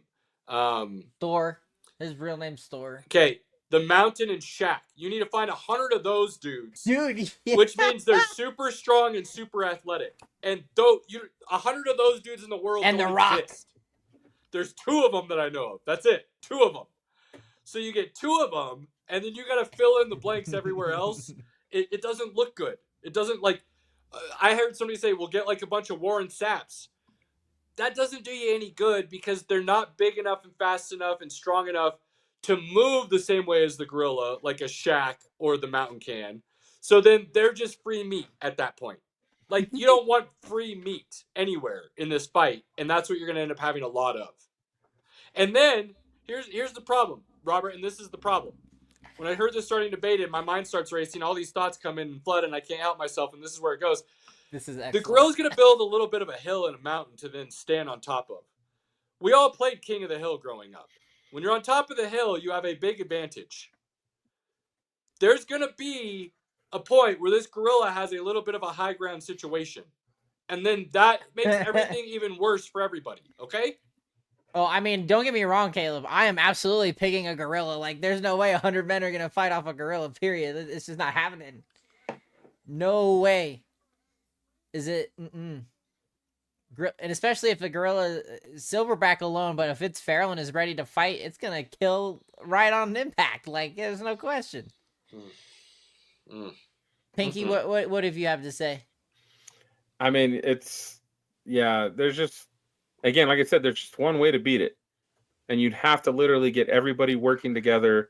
Thor. His real name's Thor. Okay, the Mountain and Shaq. You need to find 100 of those dudes, dude. Yeah. Which means they're super strong and super athletic. And 100 of those dudes in the world and don't the Rock. exist. There's 2 of them that I know of. That's it. 2 of them. So you get 2 of them, and then you got to fill in the blanks everywhere else. It doesn't look good. It doesn't like. I heard somebody say, "We'll get like a bunch of Warren Sapps." That doesn't do you any good because they're not big enough and fast enough and strong enough to move the same way as the gorilla, like a Shaq or the Mountain can. So then they're just free meat at that point. Like you don't want free meat anywhere in this fight, and that's what you're going to end up having a lot of. And then here's the problem, Robert, and this is the problem. When I heard this starting debated, my mind starts racing. All these thoughts come in and flood, and I can't help myself. And this is where it goes. This is excellent. The gorilla's going to build a little bit of a hill and a mountain to then stand on top of. We all played King of the Hill growing up. When you're on top of the hill, you have a big advantage. There's going to be a point where this gorilla has a little bit of a high ground situation. And then that makes everything even worse for everybody, okay? Oh, I mean, don't get me wrong, Caleb. I am absolutely picking a gorilla. Like, there's no way 100 men are going to fight off a gorilla, period. It's just not happening. No way. Is it? And especially if the gorilla, silverback alone, but if it's feral and is ready to fight, it's going to kill right on impact. Like, there's no question. Pinky, what have you have to say? I mean, there's just, again, like I said, there's just one way to beat it. And you'd have to literally get everybody working together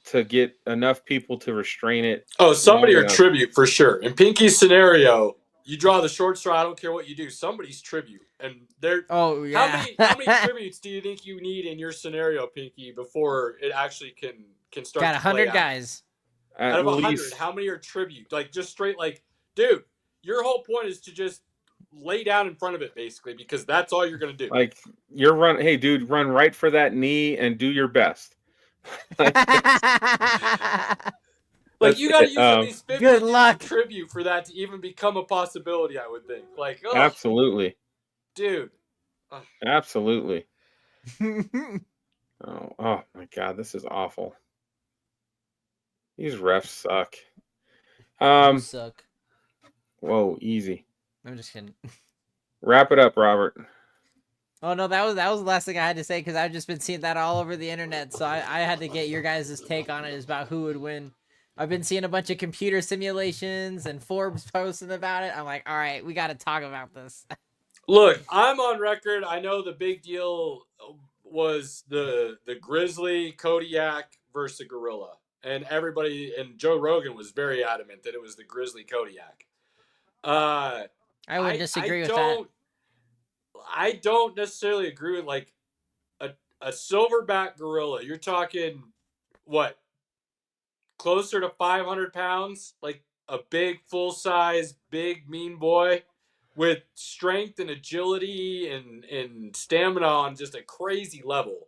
to get enough people to restrain it. Oh, somebody or tribute for sure. In Pinky's scenario, you draw the short straw. I don't care what you do. Somebody's tribute. And there. Oh, yeah. How many tributes do you think you need in your scenario, Pinky, before it actually can start Got to play 100 out? guys. Out At of 100, least, how many are tribute? Like, just straight, like, dude, your whole point is to just lay down in front of it, basically, because that's all you're going to do. like, you're run. Hey, dude, run right for that knee and do your best. Like, you got to use at least 50 Good dudes luck. of tribute for that to even become a possibility, I would think. Like, ugh, Absolutely. dude. Absolutely. Oh my God, this is awful. These refs suck. You suck. Whoa, easy. I'm just kidding. Wrap it up, Robert. Oh no, that was the last thing I had to say because I've just been seeing that all over the internet. So I had to get your guys' take on it is about who would win. I've been seeing a bunch of computer simulations and Forbes posting about it. I'm like, all right, we got to talk about this. Look, I'm on record. I know the big deal was the Grizzly Kodiak versus the Gorilla, and everybody and Joe Rogan was very adamant that it was the Grizzly Kodiak. I would disagree with that. I don't necessarily agree with like a silverback gorilla. You're talking what? Closer to 500 pounds, like a big, full size, big, mean boy with strength and agility and stamina on just a crazy level.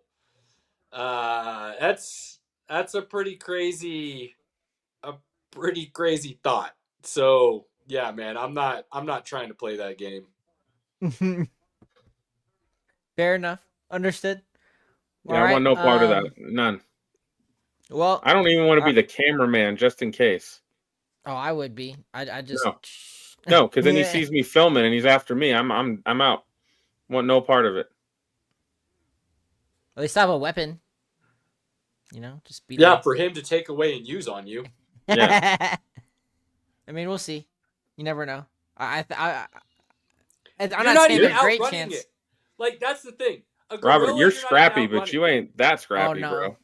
That's a pretty crazy thought. So yeah, man, I'm not trying to play that game. Fair enough. Understood. Yeah, I want no part of that. None. Well, I don't even want to be the cameraman just in case. Oh, I would be. I just no, because then he sees me filming and he's after me. I'm out. Want no part of it. At least I have a weapon. You know, just be for him to take away and use on you. Yeah. I mean, we'll see. You never know. I'm You're not saying a great chance. It. Like that's the thing. Robert, you're scrappy, but you ain't that scrappy, bro.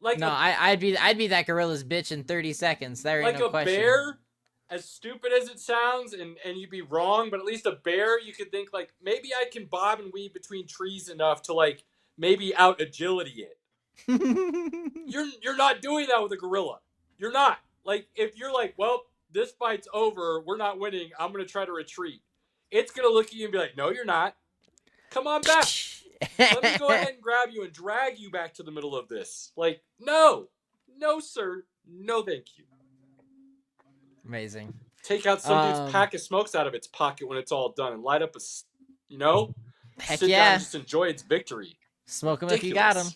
Like I'd be that gorilla's bitch in 30 seconds. There ain't no question. Like a bear, as stupid as it sounds, and you'd be wrong, but at least a bear, you could think like maybe I can bob and weave between trees enough to like maybe out agility it. You're not doing that with a gorilla. You're not. Like if you're like, well, this fight's over, we're not winning, I'm gonna try to retreat. It's gonna look at you and be like, no, you're not. Come on back. Let me go ahead and grab you and drag you back to the middle of this. Like, no, sir, no, thank you. Amazing. Take out some dude's pack of smokes out of its pocket when it's all done and light up Heck sit down and just enjoy its victory. Smoke them if you got them.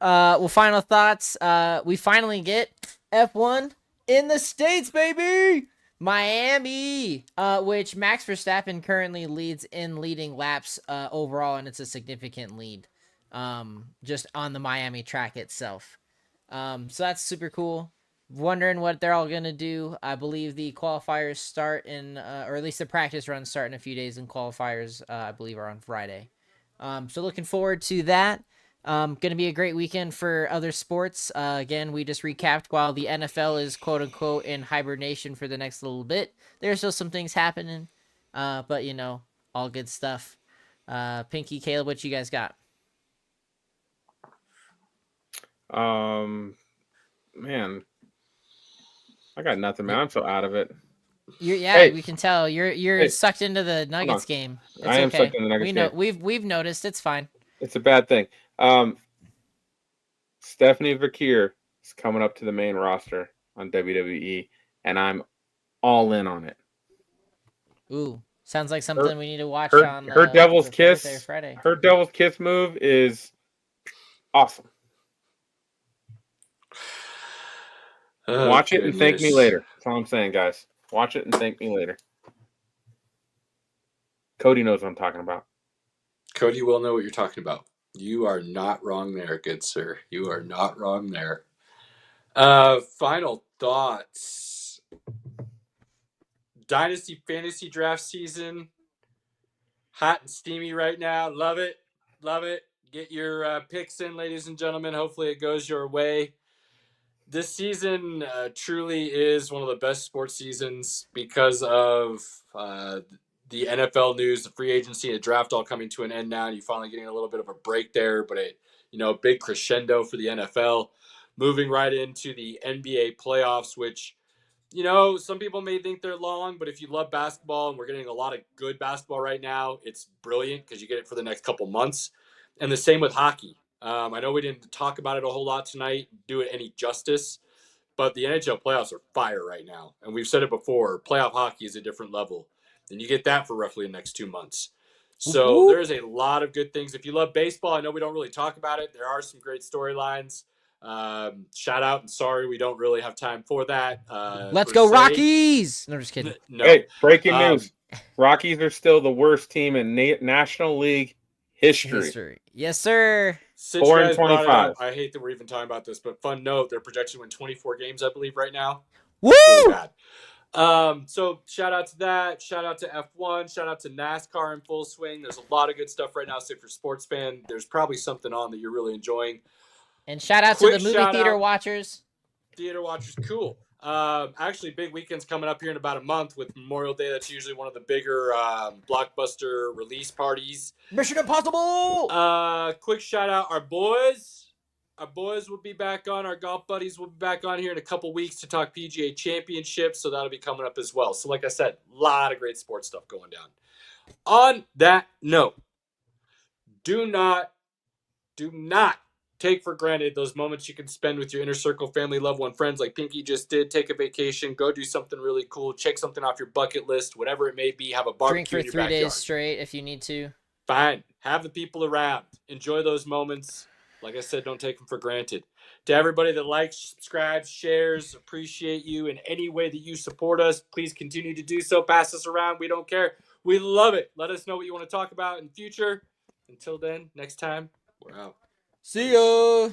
Well, final thoughts. We finally get F1 in the States, baby. Miami, which Max Verstappen currently leads in leading laps overall, and it's a significant lead just on the Miami track itself. So that's super cool. Wondering what they're all going to do. I believe the qualifiers start in, or at least the practice runs start in a few days, and qualifiers, I believe, are on Friday. So looking forward to that. Going to be a great weekend for other sports. Again, we just recapped while the NFL is quote unquote in hibernation for the next little bit. There's still some things happening, but all good stuff. Pinky, Caleb, what you guys got? Man, I got nothing, man. I'm so out of it. We can tell you're sucked into the Nuggets game. It's I am sucked into the Nuggets game. We've noticed. It's fine. It's a bad thing. Stephanie Vakir is coming up to the main roster on WWE, and I'm all in on it. Ooh, sounds like something we need to watch on her Devil's Kiss. Friday. Her Devil's Kiss move is awesome. Watch it and thank me later. That's all I'm saying, guys. Watch it and thank me later. Cody knows what I'm talking about. Cody will know what you're talking about. You are not wrong there, good sir. You are not wrong there. Final thoughts. Dynasty Fantasy Draft season. Hot and steamy right now. Love it. Love it. Get your picks in, ladies and gentlemen. Hopefully it goes your way. This season truly is one of the best sports seasons because of the NFL news, the free agency, and the draft all coming to an end now. And you're finally getting a little bit of a break there, but big crescendo for the NFL. moving right into the NBA playoffs, which, some people may think they're long, but if you love basketball, and we're getting a lot of good basketball right now, it's brilliant because you get it for the next couple months. And the same with hockey. I know we didn't talk about it a whole lot tonight, do it any justice, but the NHL playoffs are fire right now. And we've said it before, playoff hockey is a different level. And you get that for roughly the next 2 months. So there's a lot of good things. If you love baseball, I know we don't really talk about it. There are some great storylines. Shout out and sorry we don't really have time for that. Let's go Rockies! No, just kidding. No. Hey, breaking news. Rockies are still the worst team in National League history. Yes, sir. Since you guys brought it up, I hate that we're even talking about this, but fun note, they're projected to win 24 games, I believe, right now. Woo! It's really bad. So shout out to that. Shout out to F1. Shout out to NASCAR in full swing. There's a lot of good stuff right now. So if you're a sports fan, there's probably something on that you're really enjoying. And shout out to the movie theater watchers. Theater watchers, cool. Actually, big weekend's coming up here in about a month with Memorial Day. That's usually one of the bigger blockbuster release parties. Mission Impossible! Quick shout out, our boys will be back on. Our golf buddies will be back on here in a couple weeks to talk PGA Championship. So that'll be coming up as well. So like I said, a lot of great sports stuff going down. On that note, do not take for granted those moments you can spend with your inner circle, family, loved one, friends like Pinky just did. Take a vacation, go do something really cool, check something off your bucket list, whatever it may be. Have a barbecue in your backyard. Drink for 3 days straight if you need to. Fine. Have the people around. Enjoy those moments. Like I said, don't take them for granted. To everybody that likes, subscribes, shares, appreciate you in any way that you support us. Please continue to do so. Pass us around. We don't care. We love it. Let us know what you want to talk about in the future. Until then, next time, we're out. See ya.